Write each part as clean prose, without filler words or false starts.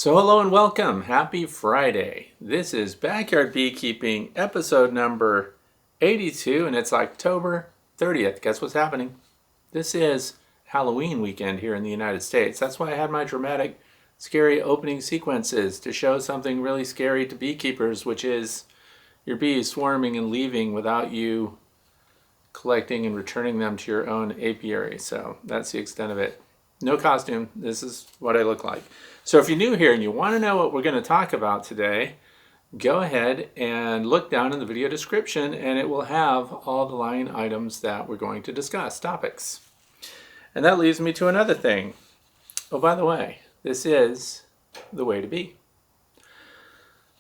So hello and welcome. Happy Friday. This is Backyard Beekeeping episode number 82 and it's October 30th. Guess what's happening? This is Halloween weekend here in the United States. That's why I had my dramatic, scary opening sequences to show something really scary to beekeepers, which is your bees swarming and leaving without you collecting and returning them to your own apiary. So that's the extent of it. No costume. This is what I look like. So if you're new here and you want to know what we're going to talk about today, go ahead and look down in the video description and it will have all the line items that we're going to discuss, topics. And that leads me to another thing. Oh, by the way, this is the way to be.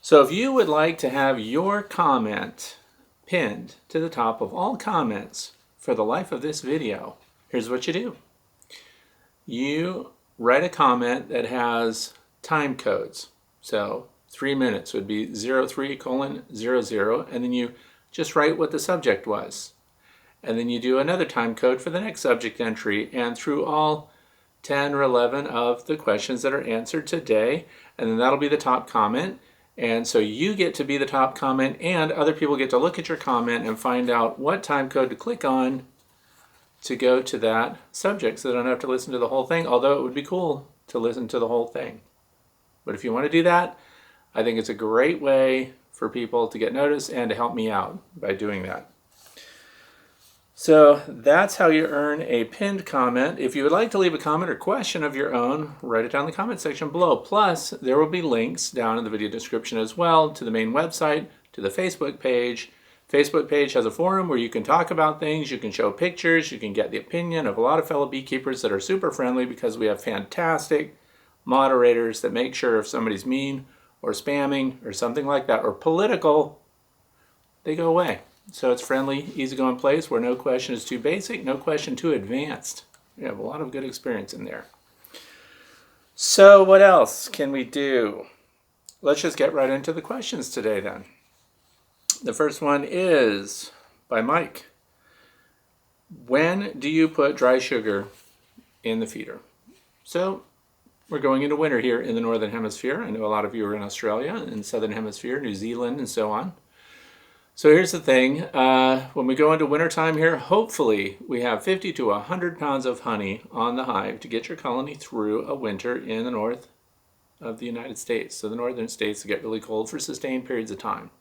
So if you would like to have your comment pinned to the top of all comments for the life of this video, here's what you do. You write a comment that has time codes. So 3 minutes would be 03:00, and then you just write what the subject was. And then you do another time code for the next subject entry, and through all 10 or 11 of the questions that are answered today, and then that'll be the top comment. And so you get to be the top comment, and other people get to look at your comment and find out what time code to click on to go to that subject, so they don't have to listen to the whole thing, although it would be cool to listen to the whole thing. But if you want to do that, I think it's a great way for people to get noticed and to help me out by doing that. So that's how you earn a pinned comment. If you would like to leave a comment or question of your own, write it down in the comment section below. Plus, there will be links down in the video description as well to the main website, to the Facebook page. Facebook page has a forum where you can talk about things, you can show pictures, you can get the opinion of a lot of fellow beekeepers that are super friendly, because we have fantastic moderators that make sure if somebody's mean or spamming or something like that or political, they go away. So it's friendly, easygoing place where no question is too basic, no question too advanced. We have a lot of good experience in there. So what else can we do? Let's just get right into the questions today then. The first one is by Mike. When do you put dry sugar in the feeder? So we're going into winter here in the Northern Hemisphere. I know a lot of you are in Australia, in Southern Hemisphere, New Zealand, and so on. So here's the thing. When we go into wintertime here, hopefully we have 50 to 100 pounds of honey on the hive to get your colony through a winter in the north of the United States. So the northern states get really cold for sustained periods of time.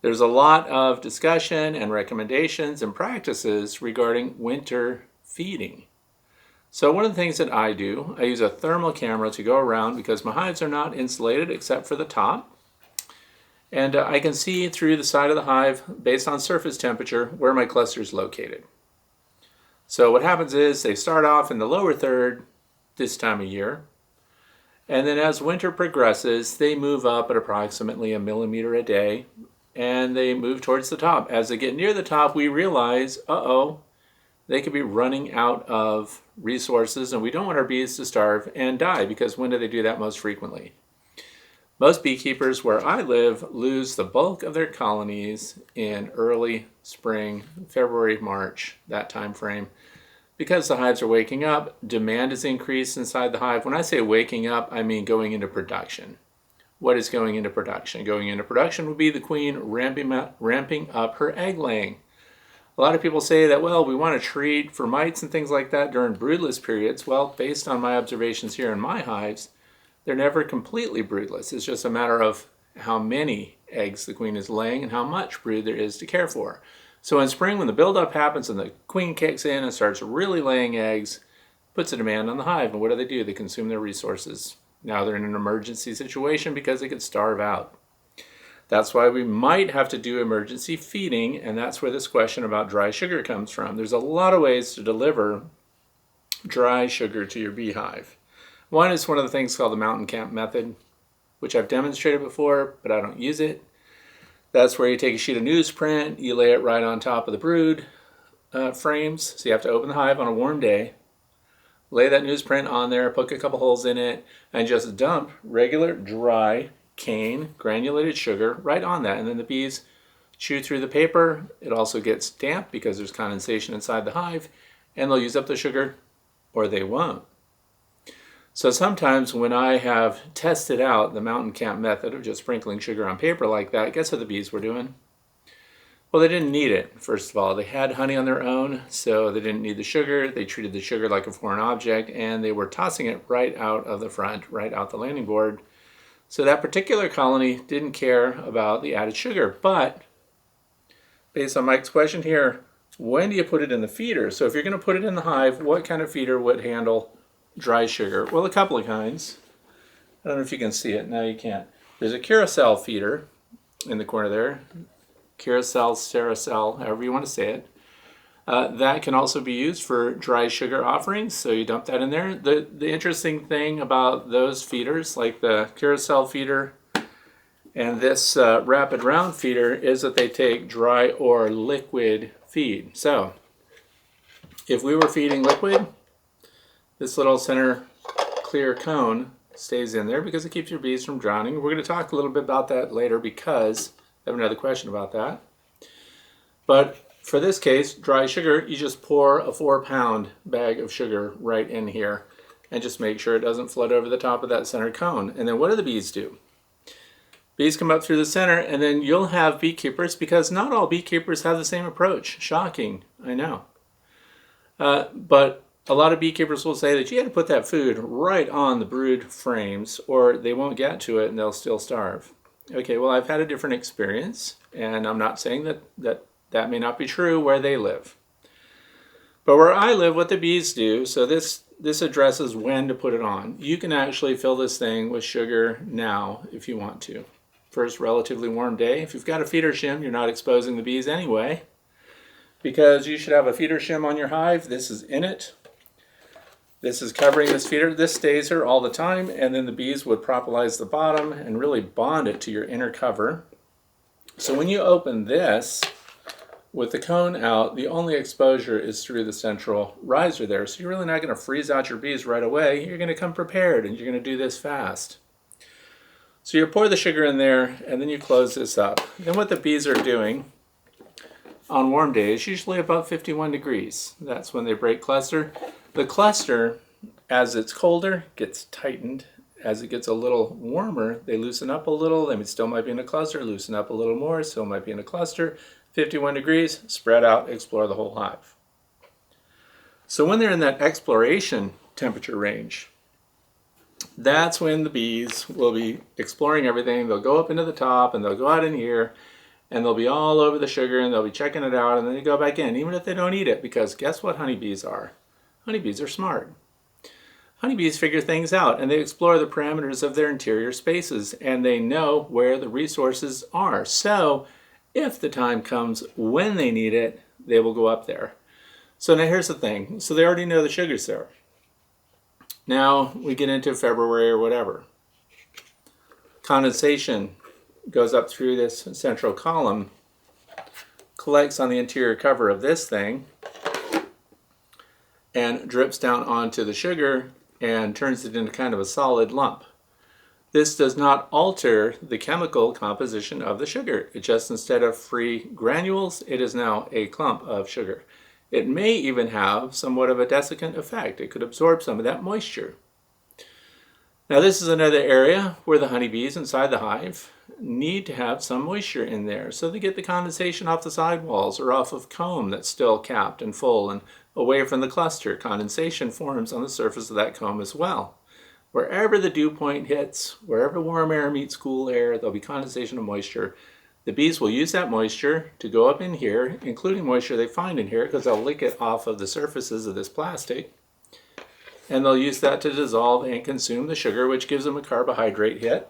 There's a lot of discussion and recommendations and practices regarding winter feeding. So one of the things that I do, I use a thermal camera to go around because my hives are not insulated except for the top. And I can see through the side of the hive, based on surface temperature, where my cluster is located. So what happens is they start off in the lower third this time of year. And then as winter progresses, they move up at approximately 1 millimeter a day. And they move towards the top. As they get near the top, we realize, they could be running out of resources, and we don't want our bees to starve and die, because when do they do that most frequently? Most beekeepers where I live lose the bulk of their colonies in early spring, February, March, that time frame, because the hives are waking up, demand is increased inside the hive. When I say waking up, I mean going into production. What is going into production? Going into production would be the queen ramping up her egg laying. A lot of people say that, well, we want to treat for mites and things like that during broodless periods. Well, based on my observations here in my hives, they're never completely broodless. It's just a matter of how many eggs the queen is laying and how much brood there is to care for. So in spring, when the buildup happens and the queen kicks in and starts really laying eggs, puts a demand on the hive. And what do? They consume their resources. Now they're in an emergency situation because they could starve out. That's why we might have to do emergency feeding, and that's where this question about dry sugar comes from. There's a lot of ways to deliver dry sugar to your beehive. One is one of the things called the mountain camp method, which I've demonstrated before, but I don't use it. That's where you take a sheet of newsprint, you lay it right on top of the brood frames. So you have to open the hive on a warm day, lay that newsprint on there, poke a couple holes in it, and just dump regular dry cane granulated sugar right on that. And then the bees chew through the paper. It also gets damp because there's condensation inside the hive, and they'll use up the sugar or they won't. So sometimes when I have tested out the mountain camp method of just sprinkling sugar on paper like that, guess what the bees were doing? Well, they didn't need it, first of all. They had honey on their own, so they didn't need the sugar. They treated the sugar like a foreign object, and they were tossing it right out of the front, right out the landing board. So that particular colony didn't care about the added sugar. But based on Mike's question here, when do you put it in the feeder? So if you're going to put it in the hive, what kind of feeder would handle dry sugar? Well, a couple of kinds. I don't know if you can see it. No, you can't. There's a carousel feeder in the corner there. Carousel, Sericel, however you want to say it. That can also be used for dry sugar offerings, so you dump that in there. The interesting thing about those feeders, like the carousel feeder and this rapid round feeder, is that they take dry or liquid feed. So if we were feeding liquid, this little center clear cone stays in there because it keeps your bees from drowning. We're going to talk a little bit about that later because I have another question about that. But for this case, dry sugar, you just pour a 4-pound bag of sugar right in here and just make sure it doesn't flood over the top of that center cone. And then what do the bees do? Bees come up through the center, and then you'll have beekeepers, because not all beekeepers have the same approach. Shocking, I know. But a lot of beekeepers will say that you got to put that food right on the brood frames or they won't get to it and they'll still starve. Okay, well, I've had a different experience, and I'm not saying that may not be true where they live. But where I live, what the bees do, so this addresses when to put it on. You can actually fill this thing with sugar now if you want to. First relatively warm day. If you've got a feeder shim, you're not exposing the bees anyway, because you should have a feeder shim on your hive. This is in it. This is covering this feeder. This stays here all the time, and then the bees would propolize the bottom and really bond it to your inner cover. So when you open this with the cone out, the only exposure is through the central riser there. So you're really not going to freeze out your bees right away. You're going to come prepared, and you're going to do this fast. So you pour the sugar in there, and then you close this up. Then what the bees are doing on warm days, usually above 51 degrees, that's when they break cluster. The cluster, as it's colder, gets tightened. As it gets a little warmer, they loosen up a little. They still might be in a cluster, loosen up a little more, still might be in a cluster. 51 degrees, spread out, explore the whole hive. So when they're in that exploration temperature range, that's when the bees will be exploring everything. They'll go up into the top and they'll go out in here and they'll be all over the sugar and they'll be checking it out, and then they go back in, even if they don't eat it, because guess what honeybees are? Honeybees are smart. Honeybees figure things out, and they explore the parameters of their interior spaces, and they know where the resources are. So if the time comes when they need it, they will go up there. So now here's the thing. So they already know the sugar's there. Now we get into February or whatever. Condensation goes up through this central column, collects on the interior cover of this thing, and drips down onto the sugar and turns it into kind of a solid lump. This does not alter the chemical composition of the sugar. It just, instead of free granules, it is now a clump of sugar. It may even have somewhat of a desiccant effect. It could absorb some of that moisture. Now this is another area where the honeybees inside the hive need to have some moisture in there, so they get the condensation off the sidewalls or off of comb that's still capped and full and away from the cluster. Condensation forms on the surface of that comb as well. Wherever the dew point hits, wherever warm air meets cool air, there'll be condensation of moisture. The bees will use that moisture to go up in here, including moisture they find in here, because they'll lick it off of the surfaces of this plastic. And they'll use that to dissolve and consume the sugar, which gives them a carbohydrate hit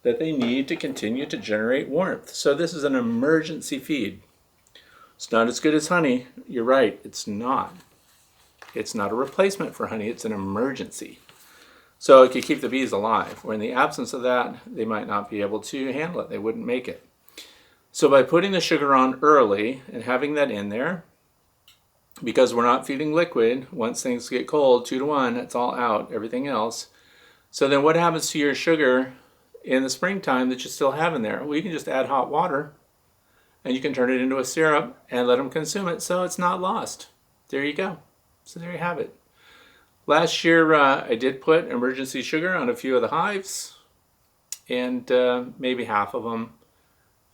that they need to continue to generate warmth. So this is an emergency feed. It's not as good as honey. You're right, it's not. It's not a replacement for honey, it's an emergency. So it could keep the bees alive, or in the absence of that, they might not be able to handle it. They wouldn't make it. So by putting the sugar on early and having that in there, because we're not feeding liquid, once things get cold, 2 to 1, it's all out, everything else. So then what happens to your sugar in the springtime that you still have in there? Well, you can just add hot water, and you can turn it into a syrup and let them consume it, so it's not lost. There you go. So there you have it. Last year, I did put emergency sugar on a few of the hives, and maybe half of them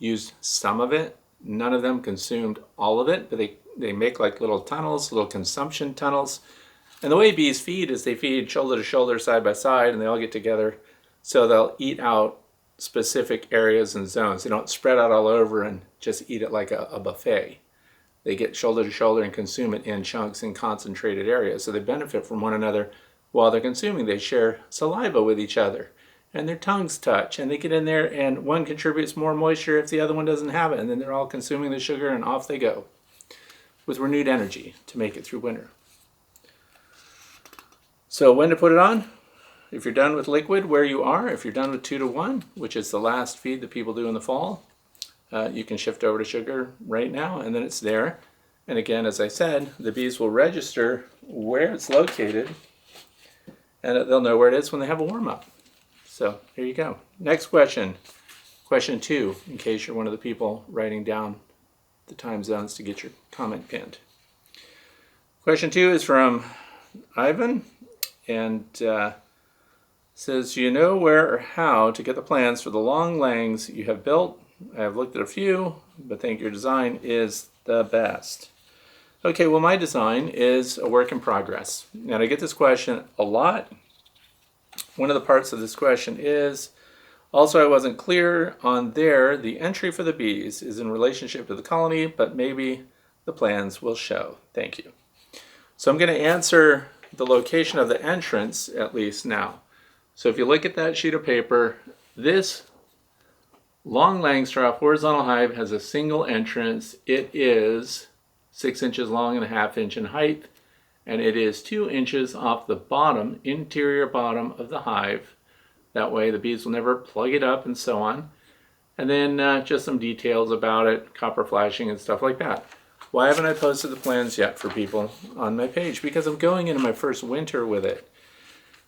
used some of it. None of them consumed all of it, but they make like little tunnels, little consumption tunnels. And the way bees feed is they feed shoulder to shoulder, side by side, and they all get together. So they'll eat out specific areas and zones. They don't spread out all over and just eat it like a buffet. They get shoulder to shoulder and consume it in chunks in concentrated areas. So they benefit from one another while they're consuming. They share saliva with each other, and their tongues touch, and they get in there, and one contributes more moisture if the other one doesn't have it, and then they're all consuming the sugar, and off they go with renewed energy to make it through winter. So when to put it on? If you're done with liquid, where you are. If you're done with 2-to-1, which is the last feed that people do in the fall, you can shift over to sugar right now, and then it's there. And again, as I said, the bees will register where it's located, and they'll know where it is when they have a warm-up. So here you go. Next question. Question 2, in case you're one of the people writing down the time zones to get your comment pinned. Question 2 is from Ivan, and says, you know where or how to get the plans for the long langs you have built? I have looked at a few, but think your design is the best. Okay, well, my design is a work in progress, and I get this question a lot. One of the parts of this question is, also I wasn't clear on there, the entry for the bees is in relationship to the colony, but maybe the plans will show. Thank you. So I'm going to answer the location of the entrance at least now. So if you look at that sheet of paper, this long Langstroth horizontal hive has a single entrance. It is 6 inches long and a half inch in height, and it is 2 inches off the bottom, interior bottom of the hive. That way the bees will never plug it up and so on. And then just some details about it, copper flashing and stuff like that. Why haven't I posted the plans yet for people on my page? Because I'm going into my first winter with it.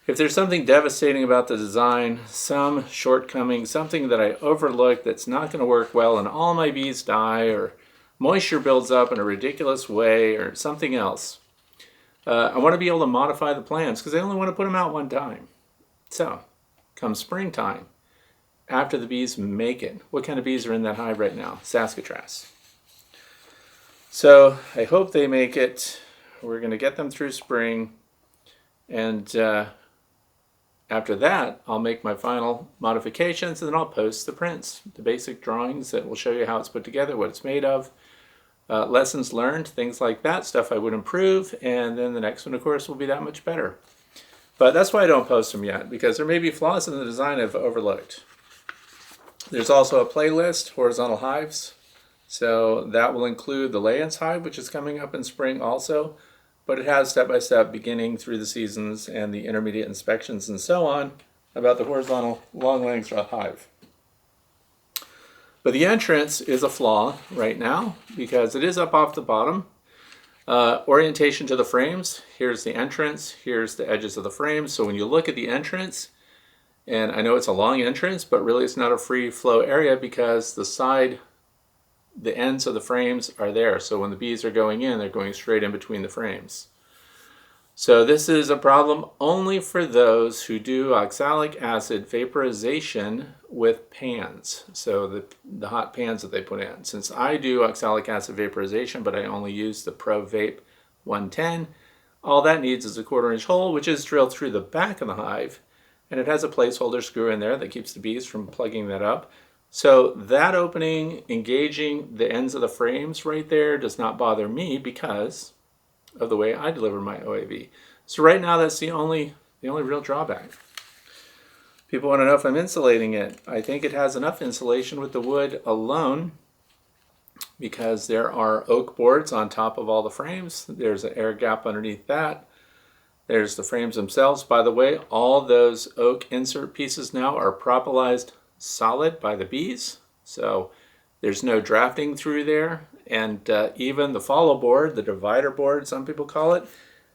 If there's something devastating about the design, some shortcoming, something that I overlooked that's not going to work well and all my bees die, or moisture builds up in a ridiculous way, or something else, I want to be able to modify the plans because I only want to put them out one time. So, come springtime, after the bees make it, what kind of bees are in that hive right now? Saskatraz. So, I hope they make it. We're going to get them through spring, and after that, I'll make my final modifications, and then I'll post the prints, the basic drawings that will show you how it's put together, what it's made of, lessons learned, things like that, stuff I would improve, and then the next one, of course, will be that much better. But that's why I don't post them yet, because there may be flaws in the design I've overlooked. There's also a playlist, Horizontal Hives, so that will include the lay-ins hive, which is coming up in spring also. But it has step-by-step beginning through the seasons and the intermediate inspections and so on about the horizontal long Langstroth hive. But the entrance is a flaw right now because it is up off the bottom. Orientation to the frames, here's the entrance, here's the edges of the frames. So when you look at the entrance, and I know it's a long entrance, but really it's not a free flow area because the ends of the frames are there. So when the bees are going in, they're going straight in between the frames. So this is a problem only for those who do oxalic acid vaporization with pans. So the hot pans that they put in. Since I do oxalic acid vaporization, but I only use the Pro Vape 110, all that needs is a 1/4 inch hole, which is drilled through the back of the hive. And it has a placeholder screw in there that keeps the bees from plugging that up. So that opening, engaging the ends of the frames right there does not bother me because of the way I deliver my OAV. So right now that's the only real drawback. People want to know if I'm insulating it. I think it has enough insulation with the wood alone because there are oak boards on top of all the frames. There's an air gap underneath that. There's the frames themselves. By the way, all those oak insert pieces now are propolised solid by the bees, so there's no drafting through there, and even the follow board, the divider board some people call it,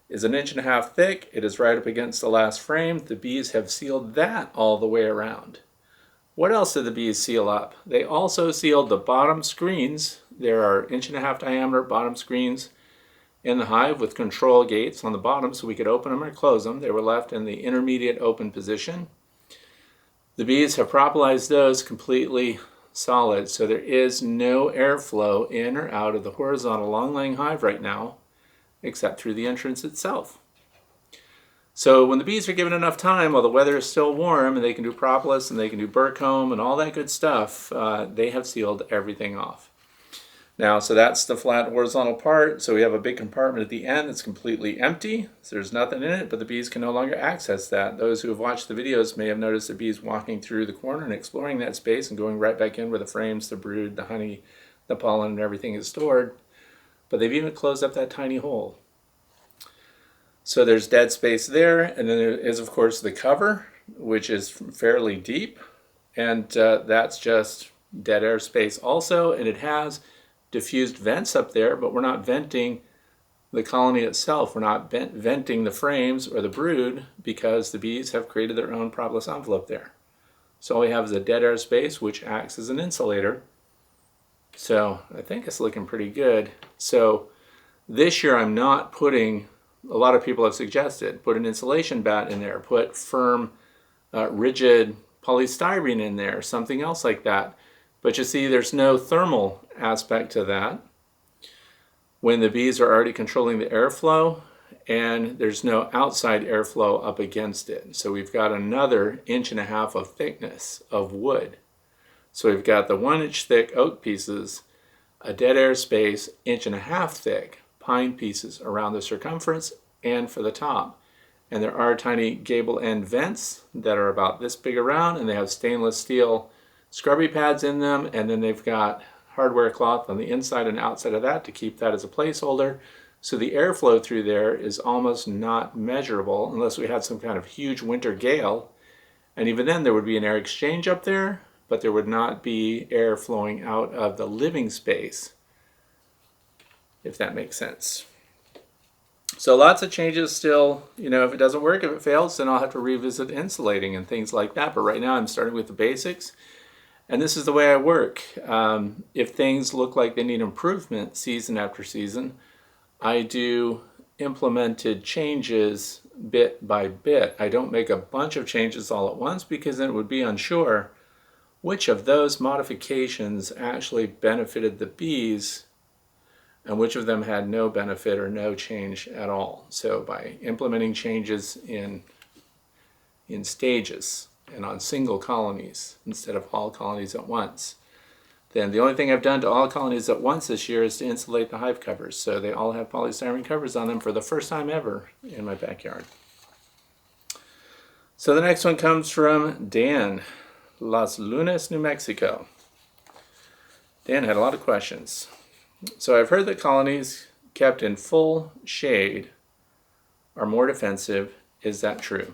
is 1.5 inches thick. It is right up against the last frame. The bees have sealed that all the way around. What else did the bees seal up? They also sealed the bottom screens. There are 1.5 inch diameter bottom screens in the hive with control gates on the bottom so we could open them or close them. They were left in the intermediate open position. The bees have propolized those completely solid, so there is no airflow in or out of the horizontal long-laying hive right now, except through the entrance itself. So when the bees are given enough time, while the weather is still warm, and they can do propolis and they can do burr comb and all that good stuff, they have sealed everything off. Now, so that's the flat horizontal part. So we have a big compartment at the end that's completely empty. So there's nothing in it, but the bees can no longer access that. Those who have watched the videos may have noticed the bees walking through the corner and exploring that space and going right back in where the frames, the brood, the honey, the pollen, and everything is stored. But they've even closed up that tiny hole. So there's dead space there, and then there is, of course, the cover, which is fairly deep, and that's just dead air space also, and it has diffused vents up there, but we're not venting the colony itself. We're not venting the frames or the brood because the bees have created their own propolis envelope there. So all we have is a dead air space, which acts as an insulator. So I think it's looking pretty good. So this year I'm not putting, a lot of people have suggested, put an insulation bat in there, put firm, rigid polystyrene in there, something else like that. But you see, there's no thermal aspect to that when the bees are already controlling the airflow, and there's no outside airflow up against it. So we've got another 1.5 inches of thickness of wood. So we've got the 1-inch thick oak pieces, a dead air space, 1.5 inch thick pine pieces around the circumference and for the top. And there are tiny gable end vents that are about this big around, and they have stainless steel scrubby pads in them, and then they've got hardware cloth on the inside and outside of that to keep that as a placeholder. So the airflow through there is almost not measurable unless we had some kind of huge winter gale. And even then there would be an air exchange up there, but there would not be air flowing out of the living space, if that makes sense. So lots of changes still. You know, if it doesn't work, if it fails, then I'll have to revisit insulating and things like that. But right now I'm starting with the basics. And this is the way I work. If things look like they need improvement season after season, I do implemented changes bit by bit. I don't make a bunch of changes all at once because then it would be unsure which of those modifications actually benefited the bees and which of them had no benefit or no change at all. So by implementing changes in stages and on single colonies instead of all colonies at once, then the only thing I've done to all colonies at once this year is to insulate the hive covers. So they all have polystyrene covers on them for the first time ever in my backyard. So the next one comes from Dan, Las Lunas, New Mexico. Dan had a lot of questions. So I've heard that colonies kept in full shade are more defensive. Is that true?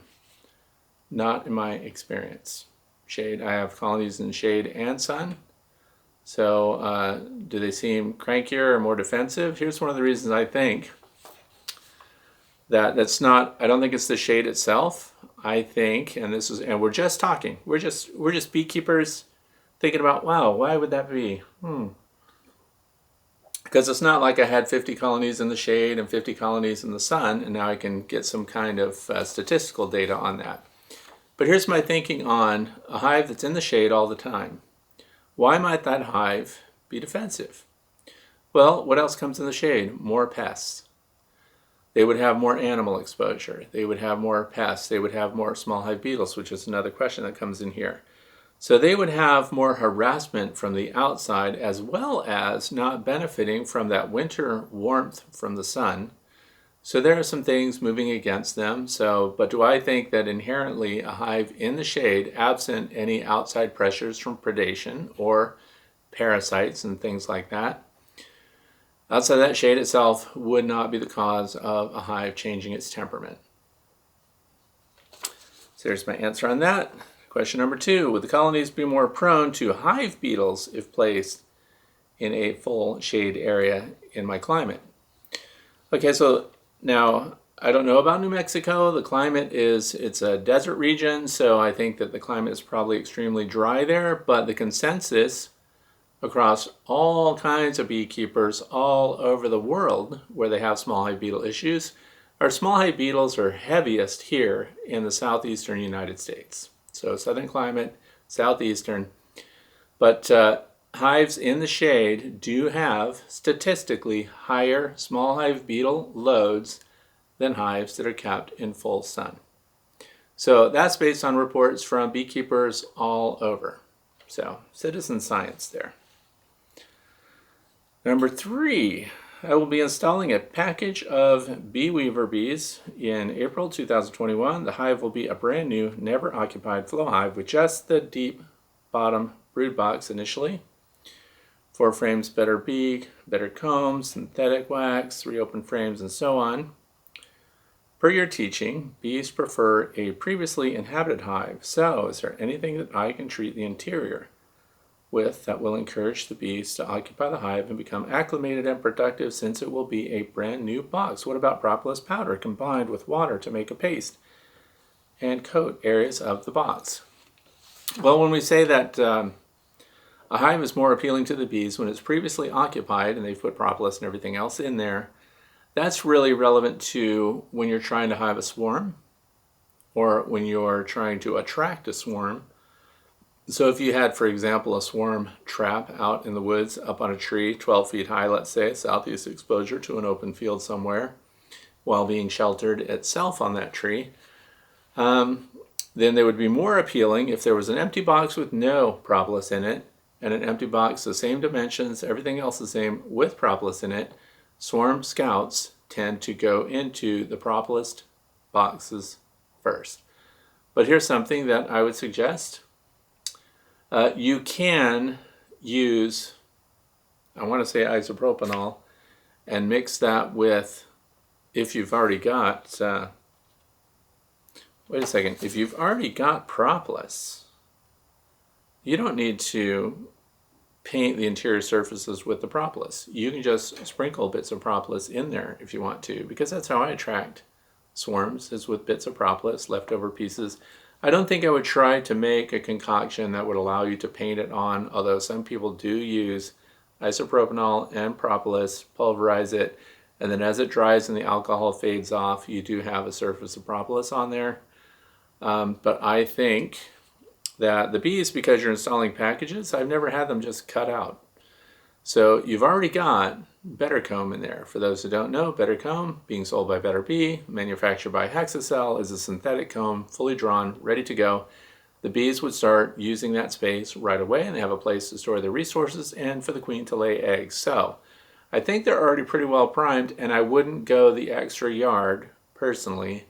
Not in my experience. Shade, I have colonies in shade and sun. So do they seem crankier or more defensive? Here's one of the reasons I think that's not, I don't think it's the shade itself. I think, and we're just talking, we're just beekeepers thinking about, wow, why would that be? Because it's not like I had 50 colonies in the shade and 50 colonies in the sun, and now I can get some kind of statistical data on that. But here's my thinking on a hive that's in the shade all the time. Why might that hive be defensive? Well, what else comes in the shade? More pests. They would have more animal exposure. They would have more pests. They would have more small hive beetles, which is another question that comes in here. So they would have more harassment from the outside, as well as not benefiting from that winter warmth from the sun. So there are some things moving against them. But do I think that inherently a hive in the shade, absent any outside pressures from predation or parasites and things like that, outside that shade itself would not be the cause of a hive changing its temperament? So there's my answer on that. Question number 2, would the colonies be more prone to hive beetles if placed in a full shade area in my climate? Okay, so now I don't know about New Mexico. The climate it's a desert region, so I think that the climate is probably extremely dry there, but the consensus across all kinds of beekeepers all over the world where they have small hive beetle issues. Our small hive beetles are heaviest here in the southeastern United States. So southern climate, southeastern. But hives in the shade do have statistically higher small hive beetle loads than hives that are kept in full sun. So that's based on reports from beekeepers all over. So citizen science there. Number 3, I will be installing a package of bee weaver bees in April 2021. The hive will be a brand new, never occupied flow hive with just the deep bottom brood box initially. 4 frames, better bee, better comb, synthetic wax, 3 open frames, and so on. Per your teaching, bees prefer a previously inhabited hive. So is there anything that I can treat the interior with that will encourage the bees to occupy the hive and become acclimated and productive, since it will be a brand new box? What about propolis powder combined with water to make a paste and coat areas of the box? Well, when we say that a hive is more appealing to the bees when it's previously occupied and they've put propolis and everything else in there, that's really relevant to when you're trying to hive a swarm or when you're trying to attract a swarm. So if you had, for example, a swarm trap out in the woods up on a tree 12 feet high, let's say, southeast exposure to an open field somewhere, while being sheltered itself on that tree, then they would be more appealing if there was an empty box with no propolis in it and an empty box the same dimensions, everything else the same with propolis in it. Swarm scouts tend to go into the propolis boxes first. But here's something that I would suggest. You can use, I want to say isopropanol, and mix that with, if you've already got, if you've already got propolis, you don't need to paint the interior surfaces with the propolis. You can just sprinkle bits of propolis in there if you want to, because that's how I attract swarms, is with bits of propolis, leftover pieces. I don't think I would try to make a concoction that would allow you to paint it on, although some people do use isopropanol and propolis, pulverize it, and then as it dries and the alcohol fades off, you do have a surface of propolis on there. But I think that the bees, because you're installing packages, I've never had them just cut out. So you've already got Better Comb in there. For those who don't know, Better Comb, being sold by Better Bee, manufactured by Hexacell, is a synthetic comb, fully drawn, ready to go. The bees would start using that space right away, and they have a place to store their resources and for the queen to lay eggs. So I think they're already pretty well primed, and I wouldn't go the extra yard, personally,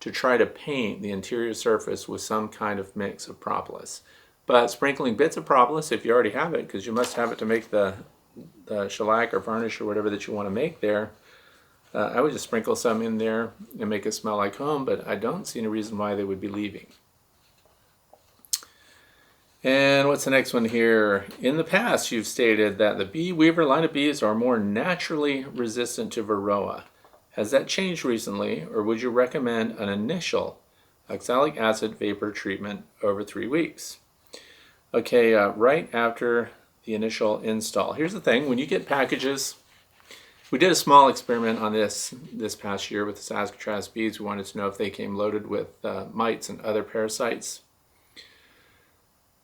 to try to paint the interior surface with some kind of mix of propolis. But sprinkling bits of propolis, if you already have it, because you must have it to make the shellac or varnish or whatever that you want to make there, I would just sprinkle some in there and make it smell like home, but I don't see any reason why they would be leaving. And what's the next one here? In the past, you've stated that the bee weaver line of bees are more naturally resistant to Varroa. Has that changed recently, or would you recommend an initial oxalic acid vapor treatment over 3 weeks? Okay, right after the initial install. Here's the thing, when you get packages, we did a small experiment on this past year with the Saskatraz bees. We wanted to know if they came loaded with mites and other parasites.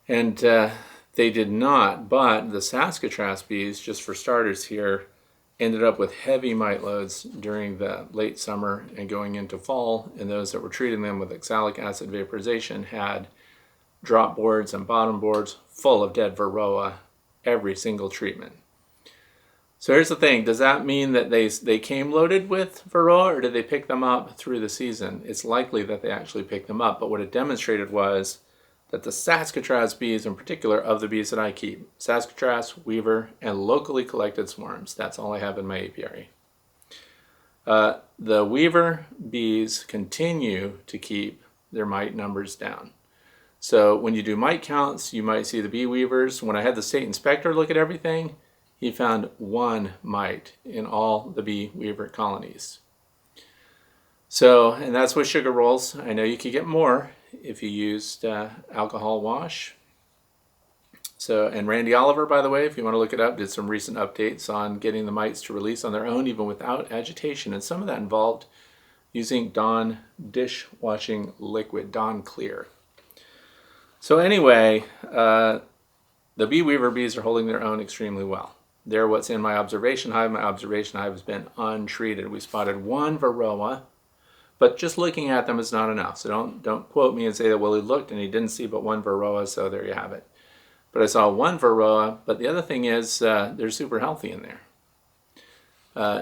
And they did not, but the Saskatraz bees, just for starters here, ended up with heavy mite loads during the late summer and going into fall, and those that were treating them with oxalic acid vaporization had drop boards and bottom boards full of dead Varroa every single treatment. So here's the thing, does that mean that they came loaded with Varroa, or did they pick them up through the season? It's likely that they actually picked them up, but what it demonstrated was that the Saskatraz bees, in particular of the bees that I keep, Saskatraz, weaver, and locally collected swarms, that's all I have in my apiary. The weaver bees continue to keep their mite numbers down. So when you do mite counts, you might see the bee weavers. When I had the state inspector look at everything, he found 1 mite in all the bee weaver colonies. So, and that's with sugar rolls. I know you could get more if you used alcohol wash. So, and Randy Oliver, by the way, if you want to look it up, did some recent updates on getting the mites to release on their own, even without agitation. And some of that involved using Dawn dishwashing liquid, Dawn Clear. So anyway, the bee weaver bees are holding their own extremely well. They're what's in my observation hive. My observation hive has been untreated. We spotted one varroa, but just looking at them is not enough. So don't quote me and say that, well, he looked and he didn't see but one varroa, so there you have it. But I saw one varroa, but the other thing is they're super healthy in there.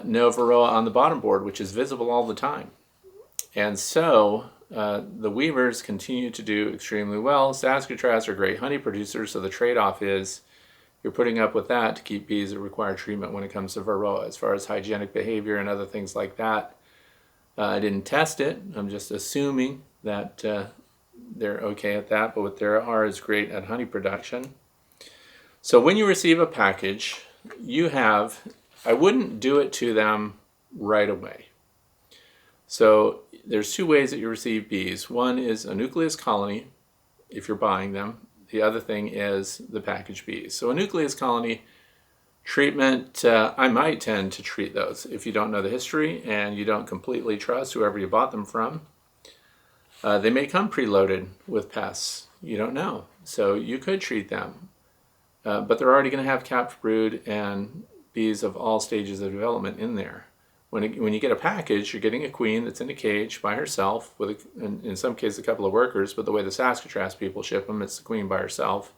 No varroa on the bottom board, which is visible all the time. And so the weavers continue to do extremely well. Saskatraz are great honey producers, so the trade-off is you're putting up with that to keep bees that require treatment when it comes to varroa. As far as hygienic behavior and other things like that, I didn't test it. I'm just assuming that they're okay at that, but what they are is great at honey production. So when you receive a package, I wouldn't do it to them right away. So there's two ways that you receive bees. One is a nucleus colony, if you're buying them. The other thing is the packaged bees. So a nucleus colony treatment, I might tend to treat those if you don't know the history and you don't completely trust whoever you bought them from. They may come preloaded with pests. You don't know. So you could treat them. But they're already going to have capped brood and bees of all stages of development in there. When you get a package, you're getting a queen that's in a cage by herself, with in some cases a couple of workers, but the way the Saskatraz people ship them, it's the queen by herself.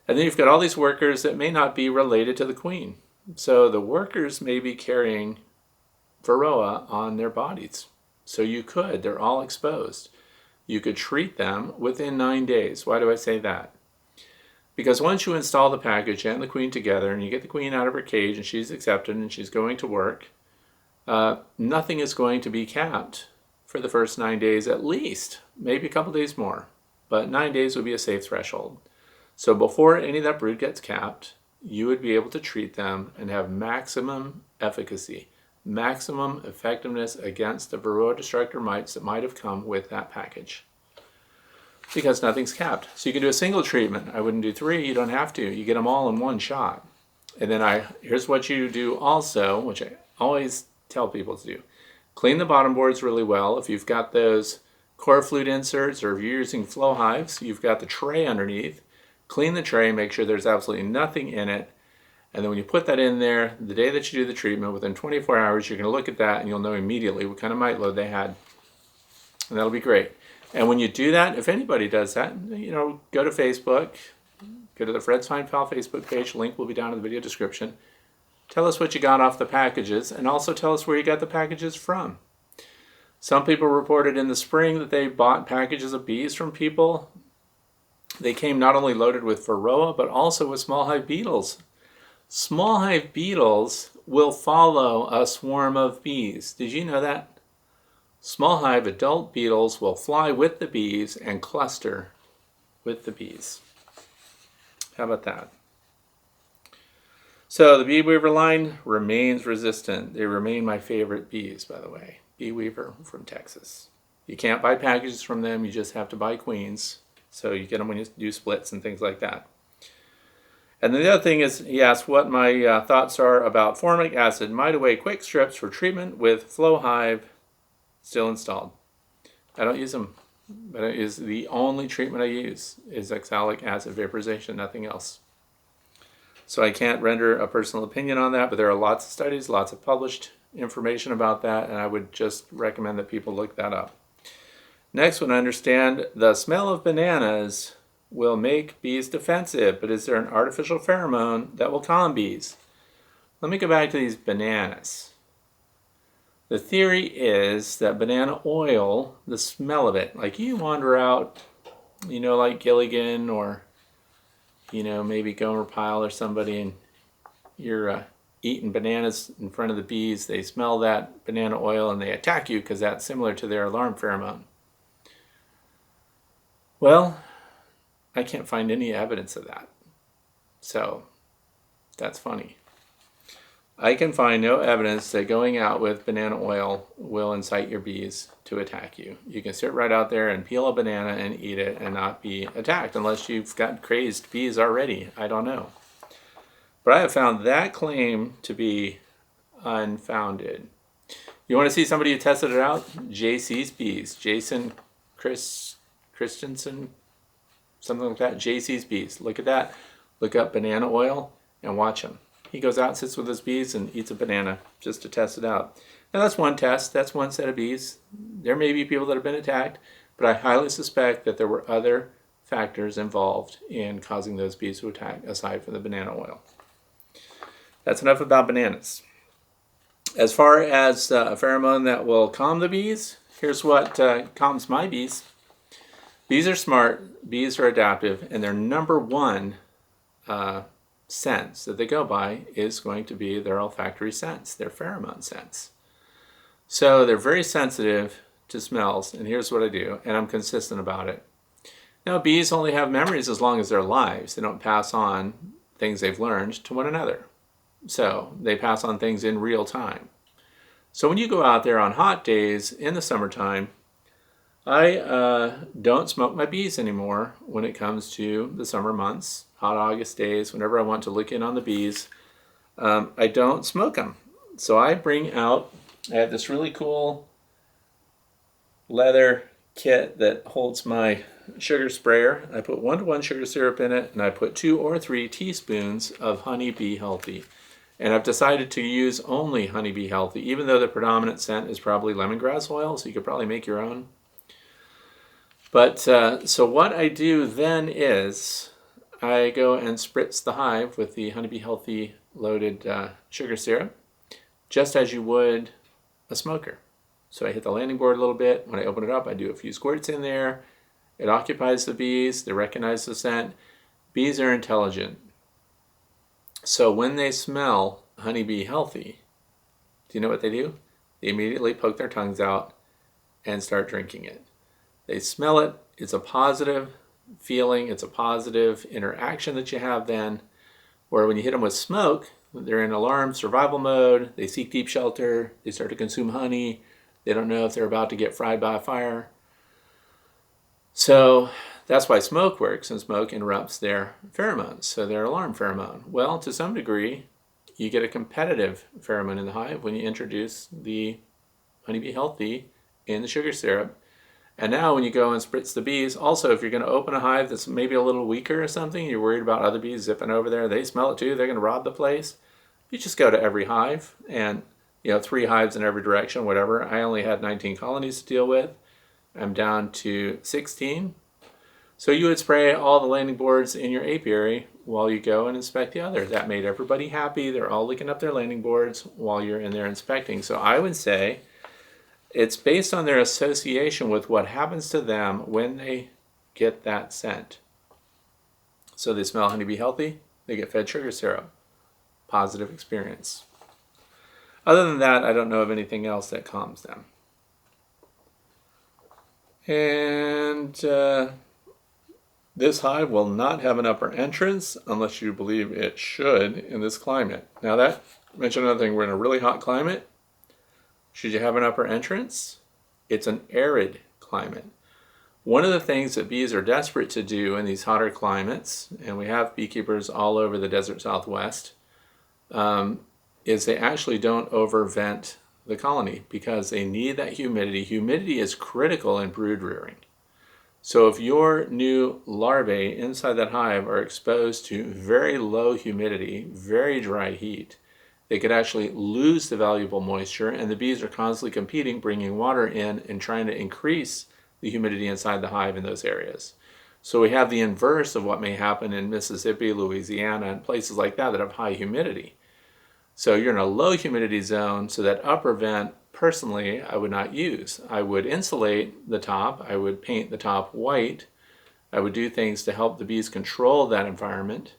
And then you've got all these workers that may not be related to the queen. So the workers may be carrying varroa on their bodies. So they're all exposed. You could treat them within 9 days. Why do I say that? Because once you install the package and the queen together and you get the queen out of her cage and she's accepted and she's going to work, nothing is going to be capped for the first 9 days at least, maybe a couple days more, but 9 days would be a safe threshold. So before any of that brood gets capped, you would be able to treat them and have maximum efficacy, maximum effectiveness against the varroa destructor mites that might have come with that package. Because nothing's capped. So you can do a single treatment. I wouldn't do 3, you don't have to. You get them all in one shot. And then here's what you do also, which I always tell people to do. Clean the bottom boards really well. If you've got those core flute inserts or if you're using flow hives, you've got the tray underneath. Clean the tray, make sure there's absolutely nothing in it. And then when you put that in there, the day that you do the treatment, within 24 hours, you're going to look at that and you'll know immediately what kind of mite load they had. And that'll be great. And when you do that, if anybody does that, go to Facebook, go to the Fred's Fine Pal Facebook page. Link will be down in the video description. Tell us what you got off the packages and also tell us where you got the packages from. Some people reported in the spring that they bought packages of bees from people. They came not only loaded with varroa, but also with small hive beetles. Small hive beetles will follow a swarm of bees. Did you know that? Small hive adult beetles will fly with the bees and cluster with the bees. How about that? So the bee weaver line remains resistant. They remain my favorite bees, by the way. Bee weaver from Texas. You can't buy packages from them. You just have to buy queens. So you get them when you do splits and things like that. And then the other thing is, he asked what my thoughts are about formic acid mite away quick strips for treatment with flow hive still installed. I don't use them. But it is the only treatment I use is oxalic acid vaporization, nothing else. So I can't render a personal opinion on that, but there are lots of studies, lots of published information about that, and I would just recommend that people look that up. Next one, understand the smell of bananas will make bees defensive, but is there an artificial pheromone that will calm bees? Let me go back to these bananas. The theory is that banana oil, the smell of it, like you wander out, like Gilligan or, maybe Gomer Pyle or somebody, and you're eating bananas in front of the bees. They smell that banana oil and they attack you because that's similar to their alarm pheromone. Well, I can't find any evidence of that. So that's funny. I can find no evidence that going out with banana oil will incite your bees to attack you. You can sit right out there and peel a banana and eat it and not be attacked unless you've got crazed bees already. I don't know. But I have found that claim to be unfounded. You want to see somebody who tested it out? JC's Bees. Jason Christensen, something like that. JC's Bees. Look at that. Look up banana oil and watch him. He goes out, sits with his bees, and eats a banana just to test it out. Now that's one test. That's one set of bees. There may be people that have been attacked, but I highly suspect that there were other factors involved in causing those bees to attack aside from the banana oil. That's enough about bananas. As far as a pheromone that will calm the bees, here's what calms my bees. Bees are smart, bees are adaptive, and their number one sense that they go by is going to be their olfactory sense, their pheromone sense. So they're very sensitive to smells, and here's what I do, and I'm consistent about it. Now, bees only have memories as long as they're alive. They don't pass on things they've learned to one another. So they pass on things in real time. So when you go out there on hot days in the summertime, I don't smoke my bees anymore when it comes to the summer months, hot August days, whenever I want to look in on the bees. I don't smoke them. So I bring out, I have this really cool leather kit that holds my sugar sprayer. I put 1-to-1 sugar syrup in it, and I put 2 or 3 teaspoons of Honey Bee Healthy. And I've decided to use only Honey Bee Healthy, even though the predominant scent is probably lemongrass oil, so you could probably make your own. But so what I do then is I go and spritz the hive with the Honey Bee Healthy loaded sugar syrup, just as you would a smoker. So I hit the landing board a little bit. When I open it up, I do a few squirts in there. It occupies the bees. They recognize the scent. Bees are intelligent. So when they smell Honey Bee Healthy, do you know what they do? They immediately poke their tongues out and start drinking it. They smell it. It's a positive feeling. It's a positive interaction that you have then. Where when you hit them with smoke, they're in alarm survival mode. They seek deep shelter. They start to consume honey. They don't know if they're about to get fried by a fire. So that's why smoke works, and smoke interrupts their pheromones, so their alarm pheromone. Well, to some degree, you get a competitive pheromone in the hive when you introduce the Honey Bee Healthy in the sugar syrup. And now when you go and spritz the bees, also if you're going to open a hive that's maybe a little weaker or something, you're worried about other bees zipping over there, they smell it too, they're going to rob the place, you just go to every hive and 3 hives in every direction, whatever. I only had 19 colonies to deal with. I'm down to 16. So you would spray all the landing boards in your apiary while you go and inspect the others. That made everybody happy. They're all licking up their landing boards while you're in there inspecting. So I would say it's based on their association with what happens to them when they get that scent. So they smell Honey Bee Healthy, they get fed sugar syrup. Positive experience. Other than that, I don't know of anything else that calms them. And this hive will not have an upper entrance unless you believe it should in this climate. Now that, mention another thing, we're in a really hot climate. Should you have an upper entrance? It's an arid climate. One of the things that bees are desperate to do in these hotter climates, and we have beekeepers all over the desert Southwest, is they actually don't overvent the colony because they need that humidity. Humidity is critical in brood rearing. So if your new larvae inside that hive are exposed to very low humidity, very dry heat, they could actually lose the valuable moisture, and the bees are constantly competing, bringing water in and trying to increase the humidity inside the hive in those areas. So we have the inverse of what may happen in Mississippi, Louisiana, and places like that have high humidity. So you're in a low humidity zone, so that upper vent, personally, I would not use. I would insulate the top, I would paint the top white, I would do things to help the bees control that environment,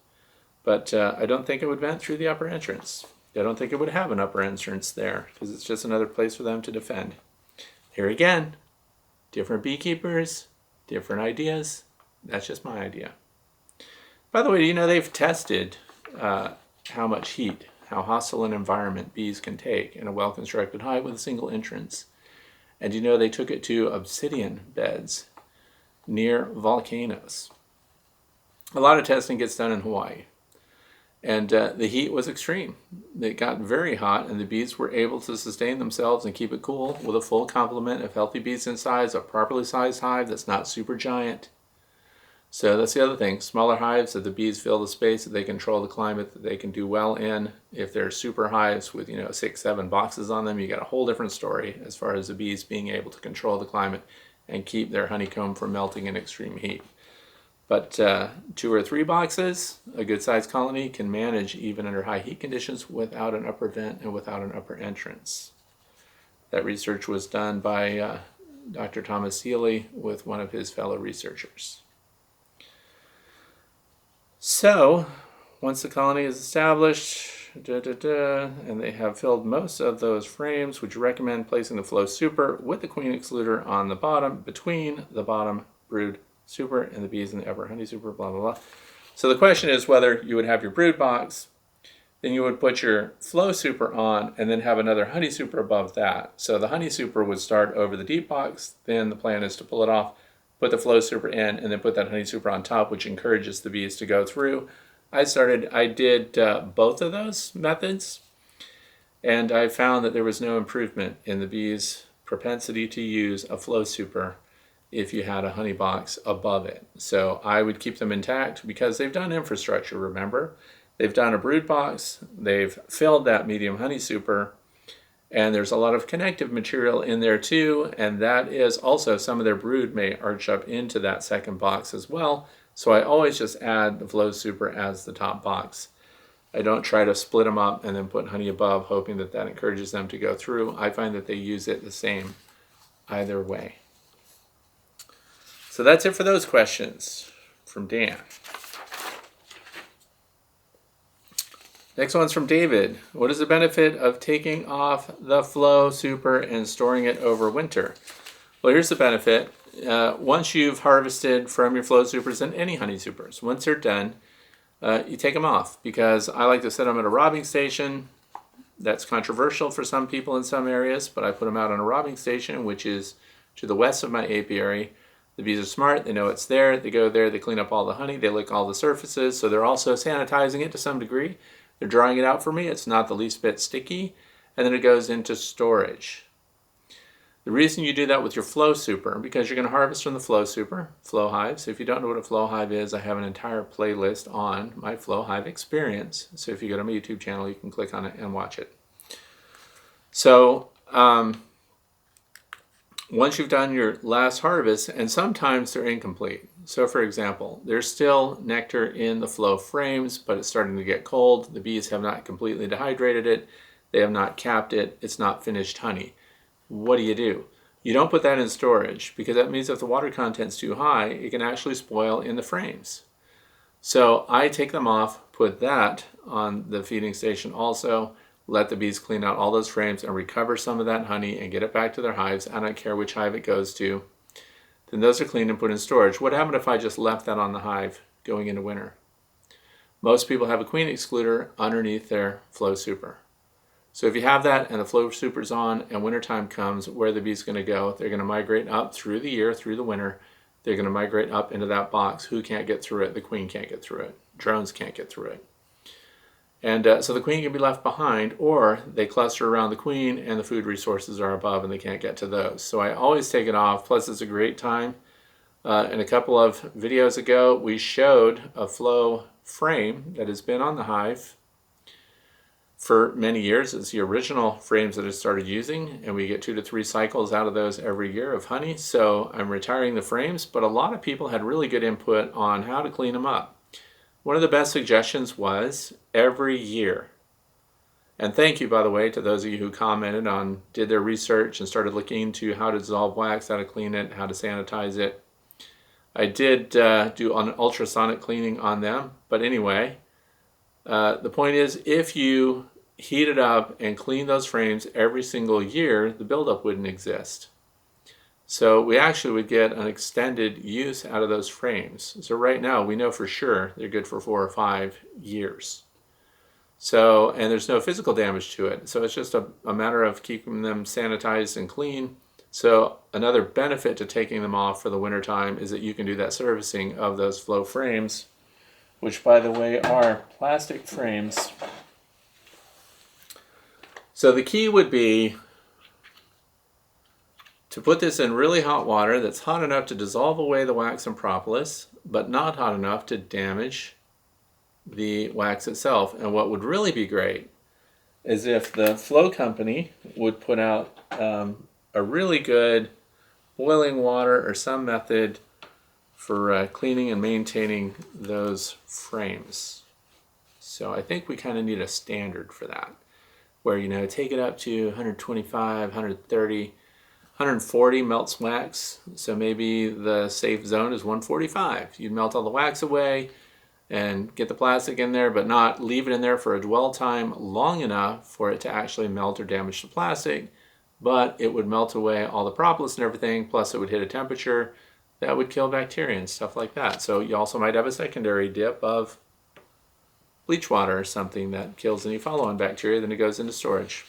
but I don't think it would vent through the upper entrance. I don't think it would have an upper entrance there, because it's just another place for them to defend. Here again, different beekeepers, different ideas. That's just my idea. By the way, they've tested how much heat how hostile an environment bees can take in a well-constructed hive with a single entrance. And you know they took it to obsidian beds near volcanoes. A lot of testing gets done in Hawaii. And the heat was extreme. It got very hot, and the bees were able to sustain themselves and keep it cool with a full complement of healthy bees inside, a properly sized hive that's not super giant. So that's the other thing. Smaller hives, that the bees fill the space, that they control the climate, that they can do well in. If they're super hives with 6, 7 boxes on them, you got a whole different story as far as the bees being able to control the climate and keep their honeycomb from melting in extreme heat. But 2 or 3 boxes, a good-sized colony can manage even under high heat conditions without an upper vent and without an upper entrance. That research was done by Dr. Thomas Seeley with one of his fellow researchers. So, once the colony is established, and they have filled most of those frames, would you recommend placing the flow super with the queen excluder on the bottom, between the bottom brood super and the bees in the upper honey super, blah, blah, blah. So the question is whether you would have your brood box, then you would put your flow super on, and then have another honey super above that. So the honey super would start over the deep box, then the plan is to pull it off, put the flow super in, and then put that honey super on top, which encourages the bees to go through. I did both of those methods, and I found that there was no improvement in the bees' propensity to use a flow super if you had a honey box above it. So I would keep them intact because they've done infrastructure, remember? They've done a brood box, they've filled that medium honey super, and there's a lot of connective material in there too, and that is also some of their brood may arch up into that second box as well. So I always just add the flow super as the top box. I don't try to split them up and then put honey above, hoping that that encourages them to go through. I find that they use it the same either way. So that's it for those questions from Dan. Next one's from David. What is the benefit of taking off the flow super and storing it over winter? Well, here's the benefit. Once you've harvested from your flow supers and any honey supers, once they're done, you take them off, because I like to set them at a robbing station. That's controversial for some people in some areas, but I put them out on a robbing station, which is to the west of my apiary. The bees are smart, they know it's there, they go there, they clean up all the honey, they lick all the surfaces, so they're also sanitizing it to some degree. They're drying it out for me, it's not the least bit sticky, and then it goes into storage. The reason you do that with your flow super, because you're going to harvest from the flow super, flow hives. If you don't know what a flow hive is, I have an entire playlist on my flow hive experience. So if you go to my YouTube channel, you can click on it and watch it. So once you've done your last harvest, and sometimes they're incomplete. So for example, there's still nectar in the flow frames, but it's starting to get cold. The bees have not completely dehydrated it. They have not capped it. It's not finished honey. What do? You don't put that in storage, because that means if the water content's too high, it can actually spoil in the frames. So I take them off, put that on the feeding station also, let the bees clean out all those frames and recover some of that honey and get it back to their hives. I don't care which hive it goes to. Then those are cleaned and put in storage. What happened if I just left that on the hive going into winter? Most people have a queen excluder underneath their flow super. So if you have that and the flow super's on and wintertime comes, where are the bees going to go? They're going to migrate up through the year, through the winter. They're going to migrate up into that box. Who can't get through it? The queen can't get through it. Drones can't get through it. And so the queen can be left behind, or they cluster around the queen and the food resources are above and they can't get to those. So I always take it off, plus it's a great time. In a couple of videos ago, we showed a flow frame that has been on the hive for many years. It's the original frames that I started using, and we get 2 to 3 cycles out of those every year of honey. So I'm retiring the frames, but a lot of people had really good input on how to clean them up. One of the best suggestions was every year. And thank you, by the way, to those of you who commented on, did their research and started looking into how to dissolve wax, how to clean it, how to sanitize it. I did do an ultrasonic cleaning on them, but anyway, the point is, if you heat it up and clean those frames every single year, the buildup wouldn't exist. So we actually would get an extended use out of those frames. So right now we know for sure they're good for 4 or 5 years. So, and there's no physical damage to it. So it's just a matter of keeping them sanitized and clean. So another benefit to taking them off for the wintertime is that you can do that servicing of those flow frames, which by the way are plastic frames. So the key would be to put this in really hot water that's hot enough to dissolve away the wax and propolis, but not hot enough to damage the wax itself. And what would really be great is if the flow company would put out a really good boiling water or some method for cleaning and maintaining those frames. So I think we kind of need a standard for that, where, you know, take it up to 125, 130, 140 melts wax. So maybe the safe zone is 145. You melt all the wax away and get the plastic in there, but not leave it in there for a dwell time long enough for it to actually melt or damage the plastic. But it would melt away all the propolis and everything, plus it would hit a temperature that would kill bacteria and stuff like that. So you also might have a secondary dip of bleach water or something that kills any follow-on bacteria, then it goes into storage.